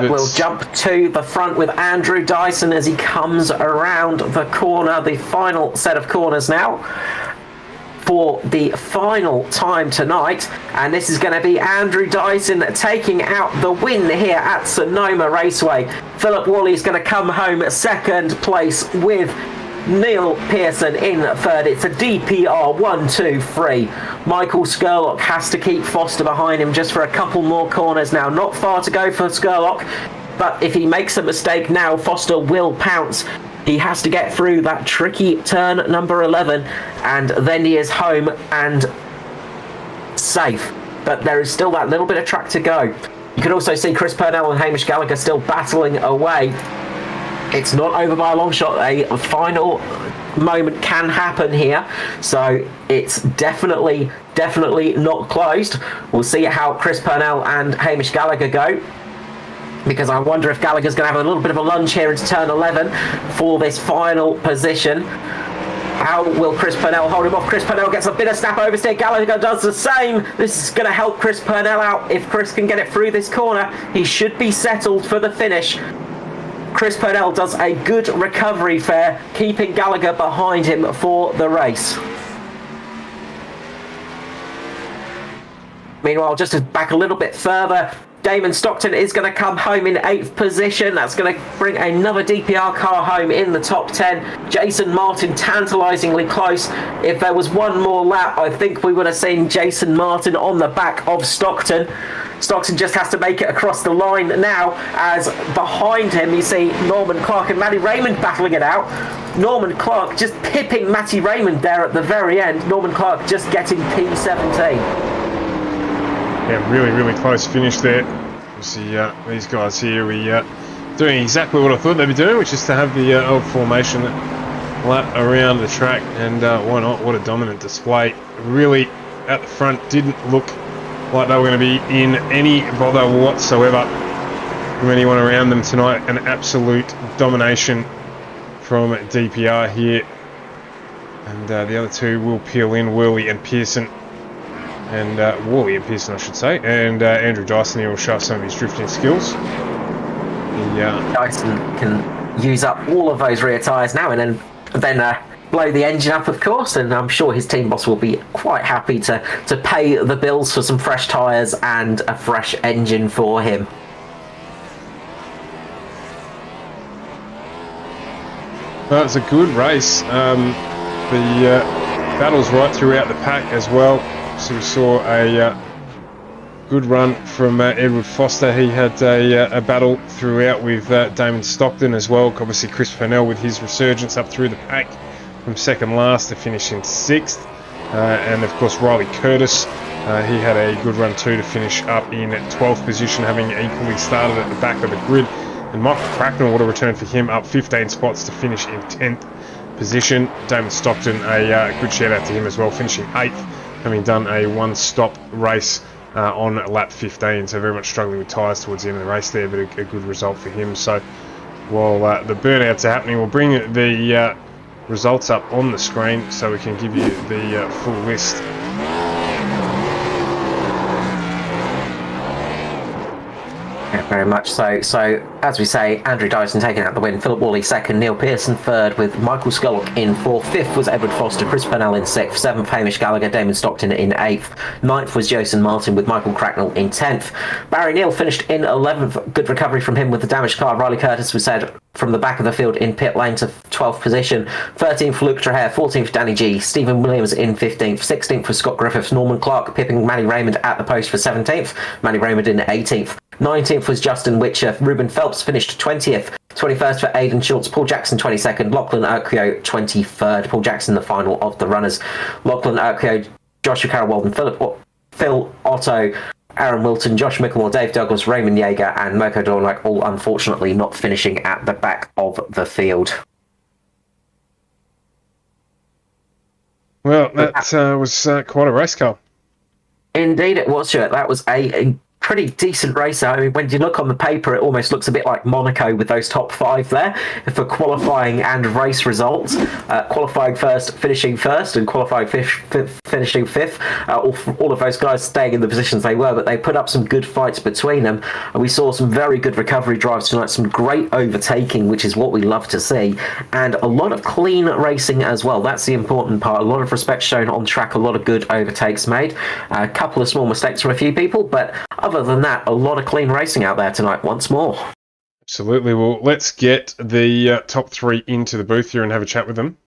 We'll jump to the front with Andrew Dyson as he comes around the corner, the final set of corners now, for the final time tonight, and this is going to be Andrew Dyson taking out the win here at Sonoma Raceway. Philip Wally is going to come home second place with Neil Pearson in third. It's a DPR 1-2-3. Michael Skurlock has to keep Foster behind him just for a couple more corners now. Not far to go for Skurlock, but if he makes a mistake now, Foster will pounce. He has to get through that tricky turn number 11, and then he is home and safe. But there is still that little bit of track to go. You can also see Chris Purnell and Hamish Gallagher still battling away. It's not over by a long shot. A final moment can happen here, so it's definitely not closed. We'll see how Chris Purnell and Hamish Gallagher go, because I wonder if Gallagher's going to have a little bit of a lunge here into turn 11 for this final position. How will Chris Purnell hold him off? Chris Purnell gets a bit of snap oversteer. Gallagher does the same. This is going to help Chris Purnell out. If Chris can get it through this corner, he should be settled for the finish. Chris Purnell does a good recovery fare, keeping Gallagher behind him for the race. Meanwhile, just to back a little bit further, Damon Stockton is going to come home in 8th position. That's going to bring another DPR car home in the top 10. Jason Martin tantalisingly close. If there was one more lap, I think we would have seen Jason Martin on the back of Stockton. Stockton just has to make it across the line now, as behind him you see Norman Clark and Matty Raymond battling it out. Norman Clark just pipping Matty Raymond there at the very end. Norman Clark just getting P17. Yeah, really close finish there. You see these guys here, doing exactly what I thought they'd be doing, which is to have the old formation lap around the track, and why not? What a dominant display. Really, at the front, didn't look like they were going to be in any bother whatsoever from anyone around them tonight. An absolute domination from DPR here, and the other two will peel in, Worley and Pearson, and Worley and Pearson I should say, and Andrew Dyson here will show some of his drifting skills. Dyson can use up all of those rear tyres now, and then blow the engine up, of course, and I'm sure his team boss will be quite happy to pay the bills for some fresh tyres and a fresh engine for him. Well, it's a good race. The battles right throughout the pack as well. So we saw a good run from Edward Foster. He had a battle throughout with Damon Stockton as well. Obviously Chris Purnell with his resurgence up through the pack from second last to finish in 6th. And of course Riley Curtis, he had a good run too to finish up in 12th position, having equally started at the back of the grid. And Michael Cracknell, what a return for him, up 15 spots to finish in 10th position. Damon Stockton, a good shout out to him as well, finishing 8th, having done a one-stop race on lap 15, so very much struggling with tyres towards the end of the race there, but a good result for him. So while the burnouts are happening, we'll bring the results up on the screen so we can give you the full list. Yeah, very much so. So, as we say, Andrew Dyson taking out the win, Philip Worley second, Neil Pearson third, with Michael Scullock in fourth. Fifth was Edward Foster, Chris Pennell in sixth. Seventh, Hamish Gallagher, Damon Stockton in eighth. Ninth was Jason Martin with Michael Cracknell in 10th. Barry Neal finished in 11th. Good recovery from him with the damaged car. Riley Curtis was said from the back of the field in pit lane to 12th position. 13th, Luke Trahair. 14th, Danny G. Stephen Williams in 15th. 16th was Scott Griffiths. Norman Clark pipping Manny Raymond at the post for 17th. Manny Raymond in 18th. 19th was Justin Witcher. Ruben Phelps finished 20th. 21st for Aidan Schultz. Paul Jackson 22nd. Lachlan Urquio 23rd. Paul Jackson the final of the runners. Lachlan Urquio, Joshua Carroll Walden, Phil Otto, Aaron Wilton, Josh Micklemore, Dave Douglas, Raymond Yeager and Mirko Dornak all unfortunately not finishing at the back of the field. Well, that was quite a race car. Indeed it was, Stuart. That was a pretty decent race. I mean, when you look on the paper, it almost looks a bit like Monaco with those top five there for qualifying and race results. Qualifying first, finishing first, and qualifying finishing fifth. All of those guys staying in the positions they were, but they put up some good fights between them. And we saw some very good recovery drives tonight, some great overtaking, which is what we love to see, and a lot of clean racing as well. That's the important part. A lot of respect shown on track, a lot of good overtakes made. A couple of small mistakes from a few people, but other than that, a lot of clean racing out there tonight once more. Absolutely. Well, let's get the top three into the booth here and have a chat with them.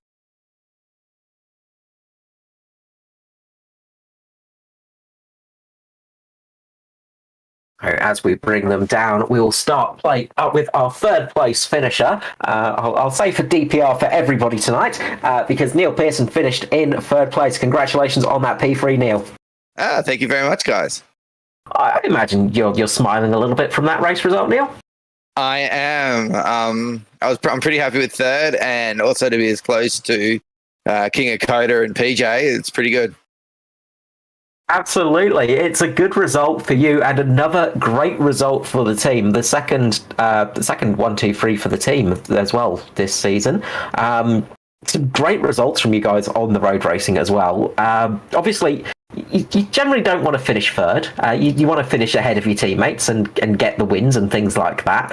As we bring them down, we will start up with our third place finisher. I'll say for DPR for everybody tonight, because Neil Pearson finished in third place. Congratulations on that P3, Neil. Thank you very much, guys. I imagine you're smiling a little bit from that race result, Neil. I am. I'm pretty happy with third, and also to be as close to King of Coda and PJ, it's pretty good. Absolutely, it's a good result for you, and another great result for the team. The second 1, 2, 3 for the team as well this season. Some great results from you guys on the road racing as well. Obviously, you generally don't want to finish third. You want to finish ahead of your teammates and get the wins and things like that.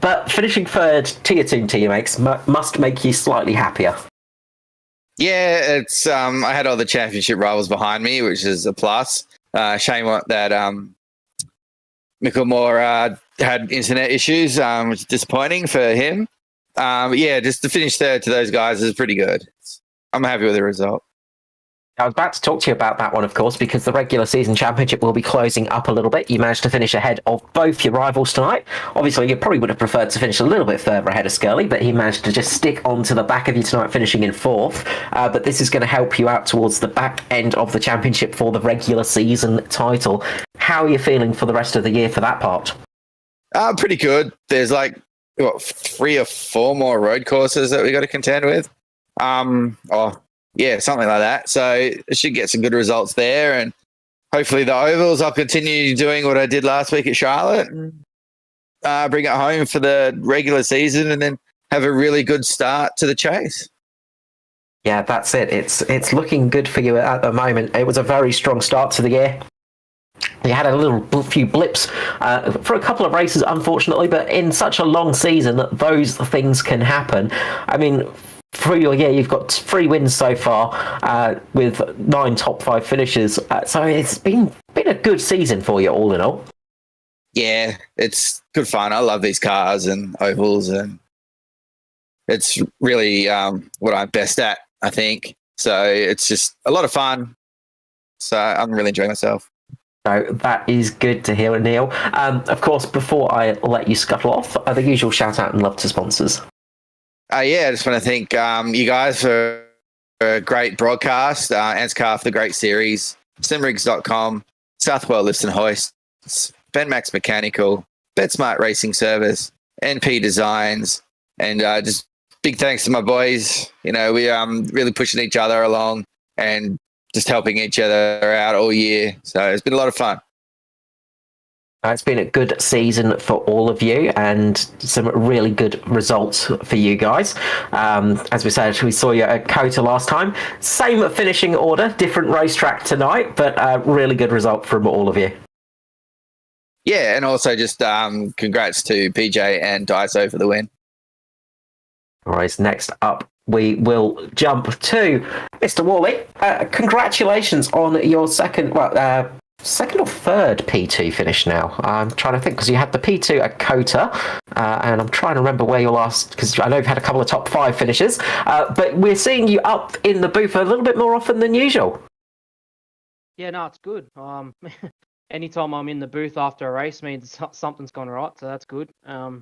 But finishing third to your teammates must make you slightly happier. Yeah, it's I had all the championship rivals behind me, which is a plus. Shame that Micklemore had internet issues, which is disappointing for him. But yeah, just to finish third to those guys is pretty good. I'm happy with the result. I was about to talk to you about that one, of course, because the regular season championship will be closing up a little bit. You managed to finish ahead of both your rivals tonight. Obviously, you probably would have preferred to finish a little bit further ahead of Scully, but he managed to just stick onto the back of you tonight, finishing in fourth. But this is going to help you out towards the back end of the championship for the regular season title. How are you feeling for the rest of the year for that part? Pretty good. There's 3 or 4 more road courses that we got to contend with. Yeah, something like that. So I should get some good results there. And hopefully the ovals, I'll continue doing what I did last week at Charlotte and bring it home for the regular season and then have a really good start to the chase. Yeah, that's it. It's looking good for you at the moment. It was a very strong start to the year. You had a few blips for a couple of races, unfortunately, but in such a long season, those things can happen. I mean, through your year, you've got 3 wins so far with 9 top 5 finishes. So it's been a good season for you, all in all. Yeah, it's good fun. I love these cars and ovals, and it's really what I'm best at, I think. So it's just a lot of fun. So I'm really enjoying myself. So that is good to hear, Neil. Of course, before I let you scuttle off, the usual shout out and love to sponsors. Yeah, I just want to thank you guys for a great broadcast. ANZCAR for the great series, simrigs.com, Southwell Lifts and Hoists, Ben Max Mechanical, BetSmart Racing Service, NP Designs, and just big thanks to my boys. You know, we really pushing each other along and just helping each other out all year. So it's been a lot of fun. It's been a good season for all of you and some really good results for you guys. As we said, we saw you at Kota last time. Same finishing order, different racetrack tonight, but a really good result from all of you. Yeah, and also just congrats to PJ and Daiso for the win. All right, next up, we will jump to Mr. Worley. Congratulations on your second or third P2 finish now. I'm trying to think, because you had the P2 at Kota, and I'm trying to remember where your last, because I know you've had a couple of top 5 finishes, but we're seeing you up in the booth a little bit more often than usual. Yeah, no, it's good. Anytime I'm in the booth after a race means something's gone right, so that's good. I'd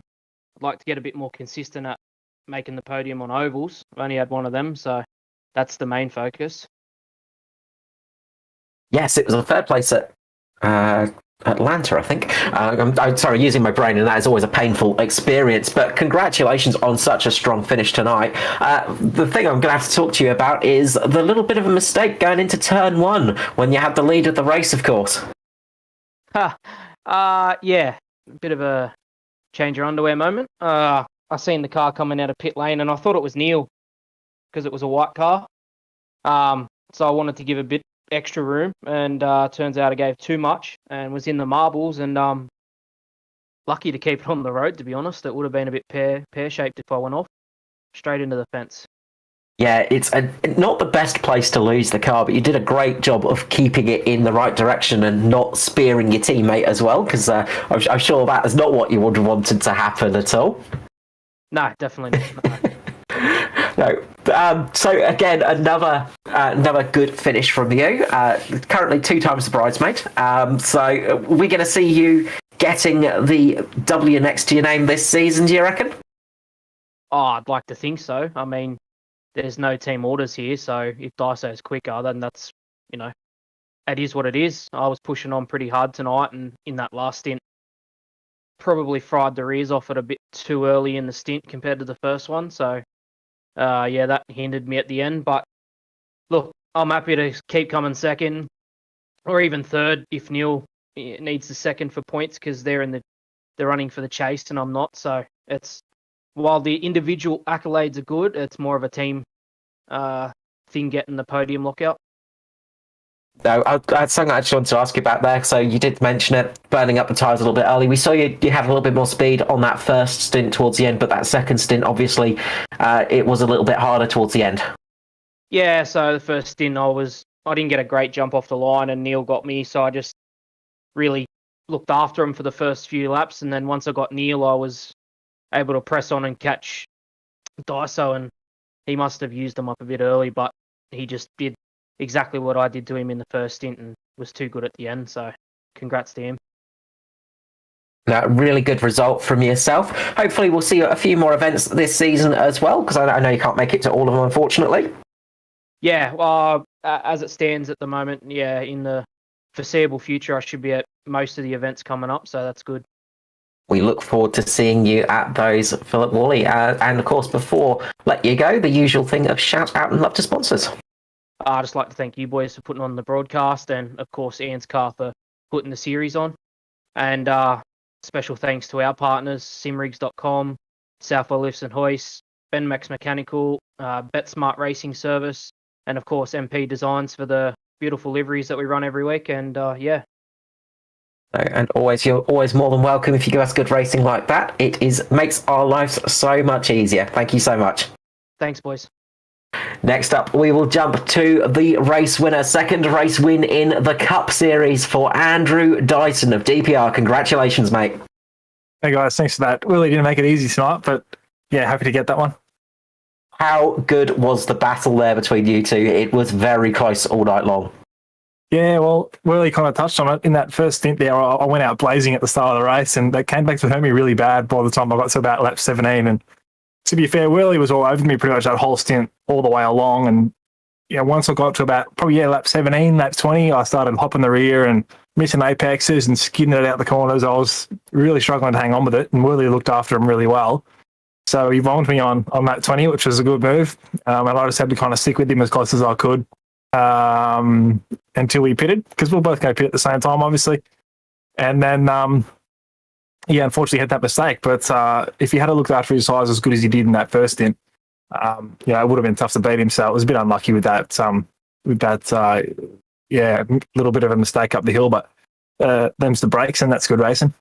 like to get a bit more consistent at making the podium on ovals. I've only had one of them, so that's the main focus. Yes, it was a third place at Atlanta, I think. I'm sorry, using my brain, and that is always a painful experience, but congratulations on such a strong finish tonight. The thing I'm going to have to talk to you about is the little bit of a mistake going into turn 1 when you had the lead of the race, of course. Yeah, a bit of a change your underwear moment. I seen the car coming out of pit lane, and I thought it was Neil because it was a white car. So I wanted to give a bit extra room, and turns out I gave too much and was in the marbles, and lucky to keep it on the road, to be honest. It would have been a bit pear-shaped if I went off straight into the fence. Yeah, it's not the best place to lose the car, but you did a great job of keeping it in the right direction and not spearing your teammate as well, because I'm sure that is not what you would have wanted to happen at all. No, definitely not. No. So again, another good finish from you. Currently 2 times the bridesmaid. So we're going to see you getting the W next to your name this season, do you reckon? Oh, I'd like to think so. I mean, there's no team orders here, so if Daiso's quicker, then that's, it is what it is. I was pushing on pretty hard tonight, and in that last stint, probably fried the rears off it a bit too early in the stint compared to the first one. So, that hindered me at the end. But look, I'm happy to keep coming second or even third if Neil needs the second for points, because they're running for the chase and I'm not. So it's, while the individual accolades are good, it's more of a team thing getting the podium lockout. No, that's something I actually wanted to ask you about there. So you did mention it, burning up the tyres a little bit early. We saw you had a little bit more speed on that first stint towards the end, but that second stint, obviously, it was a little bit harder towards the end. Yeah, so the first stint, I didn't get a great jump off the line, and Neil got me, so I just really looked after him for the first few laps, and then once I got Neil, I was able to press on and catch Daiso, and he must have used them up a bit early, but he just did exactly what I did to him in the first stint and was too good at the end, so congrats to him. A really good result from yourself. Hopefully we'll see a few more events this season as well, because I know you can't make it to all of them, unfortunately. Yeah, as it stands at the moment, in the foreseeable future, I should be at most of the events coming up, so that's good. We look forward to seeing you at those, Philip Worley. And of course, before let you go, the usual thing of shout out and love to sponsors. I'd just like to thank you boys for putting on the broadcast, and of course ANZCAR for putting the series on. And special thanks to our partners, simrigs.com, Southwell Lifts and Hoists, Ben Max Mechanical, BetSmart Racing Service, and of course MP Designs for the beautiful liveries that we run every week. And And you're always more than welcome if you give us good racing like that. It makes our lives so much easier. Thank you so much. Thanks, boys. Next up, we will jump to the race winner. Second race win in the Cup Series for Andrew Dyson of DPR. Congratulations, mate. Hey, guys. Thanks for that. Really didn't make it easy tonight, but yeah, happy to get that one. How good was the battle there between you two? It was very close all night long. Yeah, well, Willie kind of touched on it. In that first stint there, I went out blazing at the start of the race, and that came back to hurt me really bad by the time I got to about lap 17. And to be fair, Willie was all over me pretty much that whole stint all the way along. And once I got to about lap 17, lap 20, I started hopping the rear and missing apexes and skidding it out the corners. I was really struggling to hang on with it, and Willie looked after him really well. So he bombed me on lap 20, which was a good move. And I just had to kind of stick with him as close as I could until we pitted, because we'll both go pit at the same time, obviously. And then, unfortunately had that mistake. But if he had looked after his tyres as good as he did in that first stint, it would have been tough to beat him. So it was a bit unlucky with that. Little bit of a mistake up the hill, but them's the brakes, and that's good racing.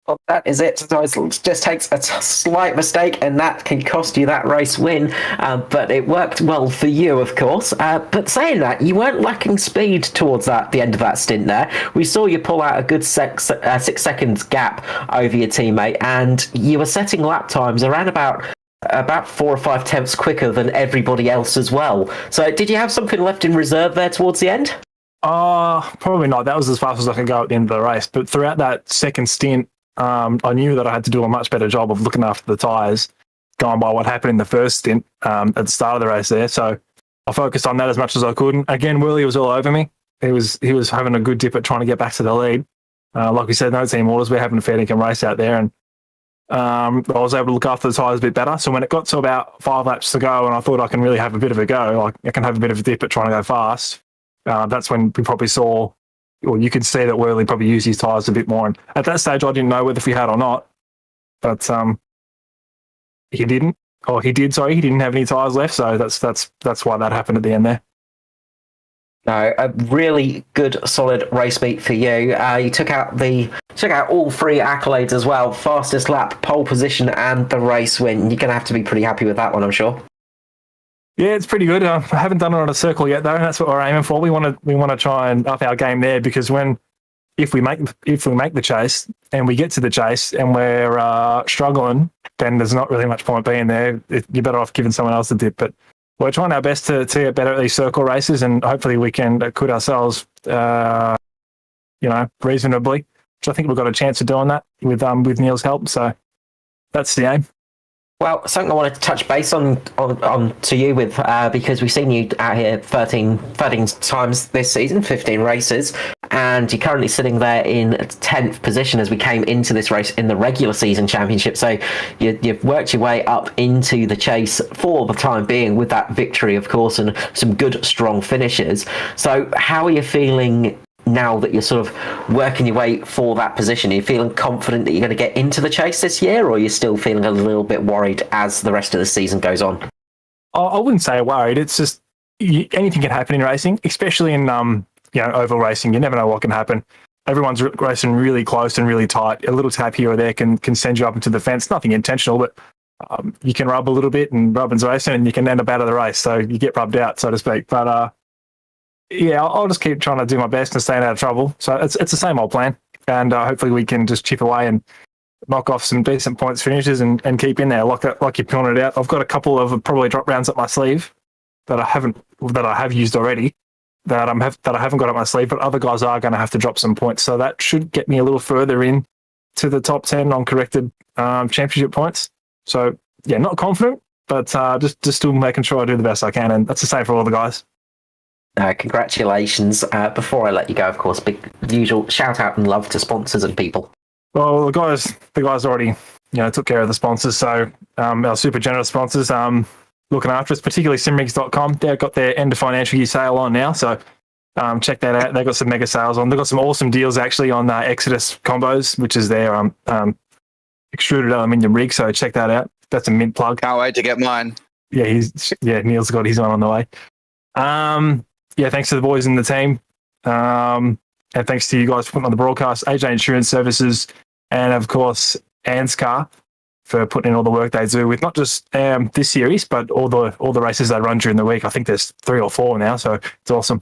Well, that is it. So it just takes a slight mistake, and that can cost you that race win. But it worked well for you, of course. But saying that, you weren't lacking speed towards the end of that stint there. We saw you pull out a good 6 seconds gap over your teammate, and you were setting lap times around about 4 or 5 tenths quicker than everybody else as well. So did you have something left in reserve there towards the end? Probably not. That was as fast as I could go at the end of the race. But throughout that second stint, I knew that I had to do a much better job of looking after the tyres, going by what happened in the first stint at the start of the race there. So I focused on that as much as I could. And again, Willie was all over me. He was having a good dip at trying to get back to the lead. Like we said, no team orders. We're having a fair dinkum race out there, and I was able to look after the tyres a bit better. So when it got to about 5 laps to go, and I thought I can really have a bit of a go, like I can have a bit of a dip at trying to go fast, that's when we probably saw, or you could see that Worley probably used his tyres a bit more. And at that stage, I didn't know whether he had or not, but he didn't. Or he did, sorry. He didn't have any tyres left, so that's why that happened at the end there. No, a really good, solid race meet for you. You took out all 3 accolades as well: fastest lap, pole position, and the race win. You're going to have to be pretty happy with that one, I'm sure. Yeah, it's pretty good. I haven't done it on a circle yet, though, and that's what we're aiming for. We want to try and up our game there, because if we make the chase and we get to the chase and we're struggling, then there's not really much point being there. You're better off giving someone else a dip. But we're trying our best to get better at these circle races, and hopefully we can acquit ourselves, reasonably. Which I think we've got a chance of doing that with Neil's help. So that's the aim. Well, something I wanted to touch base on to you with, because we've seen you out here 13 times this season, 15 races, and you're currently sitting there in 10th position as we came into this race in the regular season championship. So you've worked your way up into the chase for the time being with that victory, of course, and some good, strong finishes. So how are you feeling now that you're sort of working your way for that position? Are you feeling confident that you're going to get into the chase this year, or are you still feeling a little bit worried as the rest of the season goes on? I wouldn't say worried. It's just anything can happen in racing, especially in oval racing. You never know what can happen. Everyone's racing really close and really tight. A little tap here or there can send you up into the fence. Nothing intentional, but you can rub a little bit, and rubbing's racing, and you can end up out of the race. So you get rubbed out, so to speak. But I'll just keep trying to do my best and stay out of trouble. So it's the same old plan, and hopefully we can just chip away and knock off some decent points finishes and keep in there. Like you pointed out, I've got a couple of probably drop rounds up my sleeve that I have used already, that I haven't got up my sleeve, but other guys are going to have to drop some points. So that should get me a little further in to the top 10 on corrected championship points. So yeah, not confident, but just still making sure I do the best I can, and that's the same for all the guys. Congratulations. Before I let you go, of course, big usual shout out and love to sponsors and people. Well, the guys already took care of the sponsors, so our super generous sponsors looking after us, particularly simrigs.com. They've got their end of financial year sale on now, so check that out. They've got some mega sales on. They've got some awesome deals actually on Exodus combos, which is their extruded aluminium rig, so check that out. That's a mint plug. Can't wait to get mine. Yeah, Neil's got his one on the way. Thanks to the boys in the team. And thanks to you guys for putting on the broadcast, AJ Insurance Services, and of course, ANZCAR for putting in all the work they do with not just this series, but all the races they run during the week. I think there's 3 or 4 now, so it's awesome.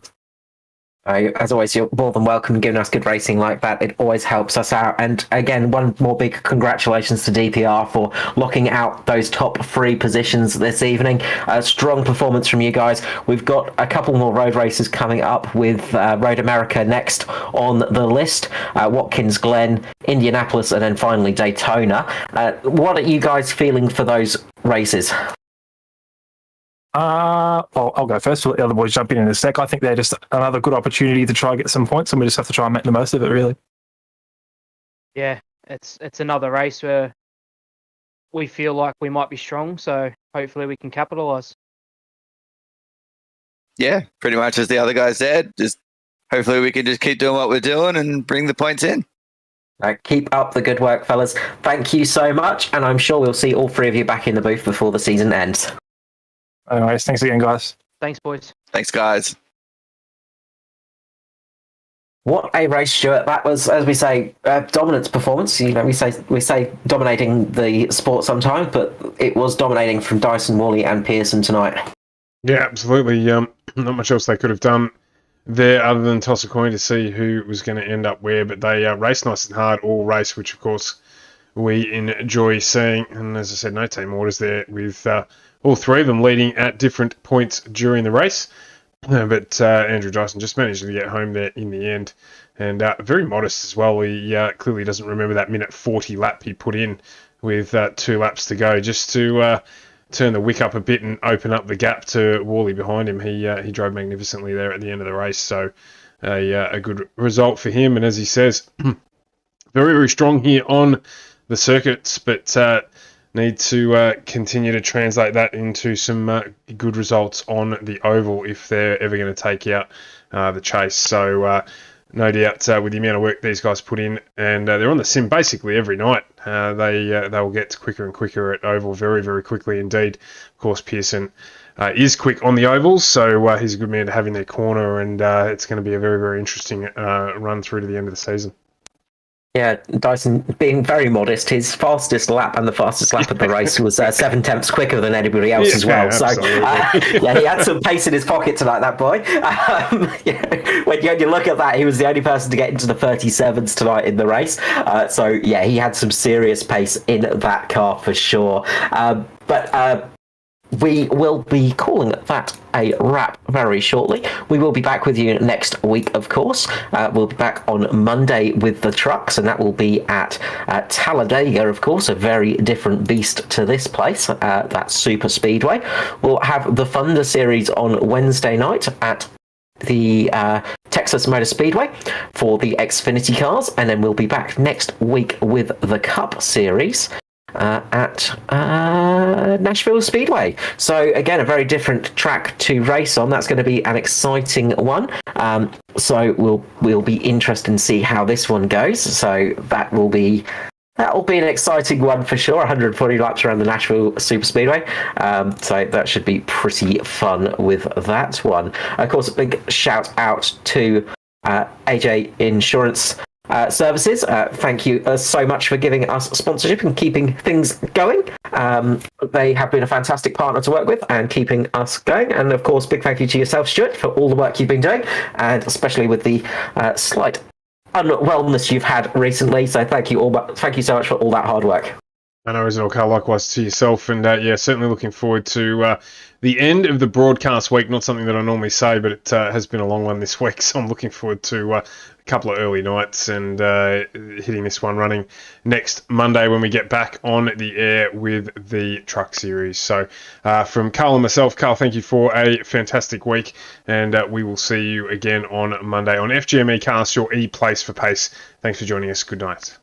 As always, you're more than welcome giving us good racing like that. It always helps us out. And again, one more big congratulations to DPR for locking out those top 3 positions this evening. A strong performance from you guys. We've got a couple more road races coming up with Road America next on the list. Watkins Glen, Indianapolis, and then finally Daytona. What are you guys feeling for those races? I'll go first. Let the other boys jump in a sec. I think they're just another good opportunity to try and get some points, and we just have to try and make the most of it, really. Yeah, it's another race where we feel like we might be strong, so hopefully we can capitalise. Yeah, pretty much as the other guy said, just hopefully we can just keep doing what we're doing and bring the points in. Keep up the good work, fellas. Thank you so much, and I'm sure we'll see all three of you back in the booth before the season ends. Anyways, thanks again, guys. Thanks, boys. Thanks, guys. What a race, Stuart! That was, as we say, a dominance performance. You know, we say dominating the sport sometimes, but it was dominating from Dyson, Worley, and Pearson tonight. Yeah, absolutely. Not much else they could have done there other than toss a coin to see who was going to end up where, but they raced nice and hard all race, which of course we enjoy seeing. And as I said, no team orders there, with all three of them leading at different points during the race. But Andrew Dyson just managed to get home there in the end, and very modest as well. He clearly doesn't remember that minute 40 lap he put in with 2 laps to go, just to turn the wick up a bit and open up the gap to Worley behind him. He drove magnificently there at the end of the race, so a good result for him. And as he says, very, very strong here on the circuits, but need to continue to translate that into some good results on the oval if they're ever going to take out the chase. So no doubt with the amount of work these guys put in, and they're on the sim basically every night, they'll get quicker and quicker at oval, very, very quickly indeed. Of course, Pearson is quick on the ovals, so he's a good man to have in their corner, and it's going to be a very, very interesting run through to the end of the season. Yeah, Dyson being very modest, his fastest lap and the fastest lap of the race was 7/10 quicker than anybody else as well. So, he had some pace in his pocket tonight, that boy. When you look at that, he was the only person to get into the 37s tonight in the race. He had some serious pace in that car for sure. We will be calling that a wrap very shortly. We will be back with you next week, of course. We'll be back on Monday with the trucks, and that will be at Talladega, of course, a very different beast to this place, that super speedway. We'll have the Thunder Series on Wednesday night at the Texas Motor Speedway for the Xfinity cars, and then we'll be back next week with the Cup Series at Nashville Speedway. So again, a very different track to race on. That's going to be an exciting one. So we'll be interested to see how this one goes. So that will be an exciting one for sure. 140 laps around the Nashville Super Speedway. So that should be pretty fun with that one. Of course, a big shout out to AJ Insurance Services. Thank you so much for giving us sponsorship and keeping things going. They have been a fantastic partner to work with and keeping us going. And of course, big thank you to yourself, Stuart, for all the work you've been doing, and especially with the slight unwellness you've had recently. So thank you so much for all that hard work. I know, as well, Carl, likewise to yourself. And certainly looking forward to the end of the broadcast week. Not something that I normally say, but it has been a long one this week. So I'm looking forward to a couple of early nights and hitting this one running next Monday when we get back on the air with the Truck Series. So from Carl and myself, Carl, thank you for a fantastic week. And we will see you again on Monday on FGME Cast, your E-Place for Pace. Thanks for joining us. Good night.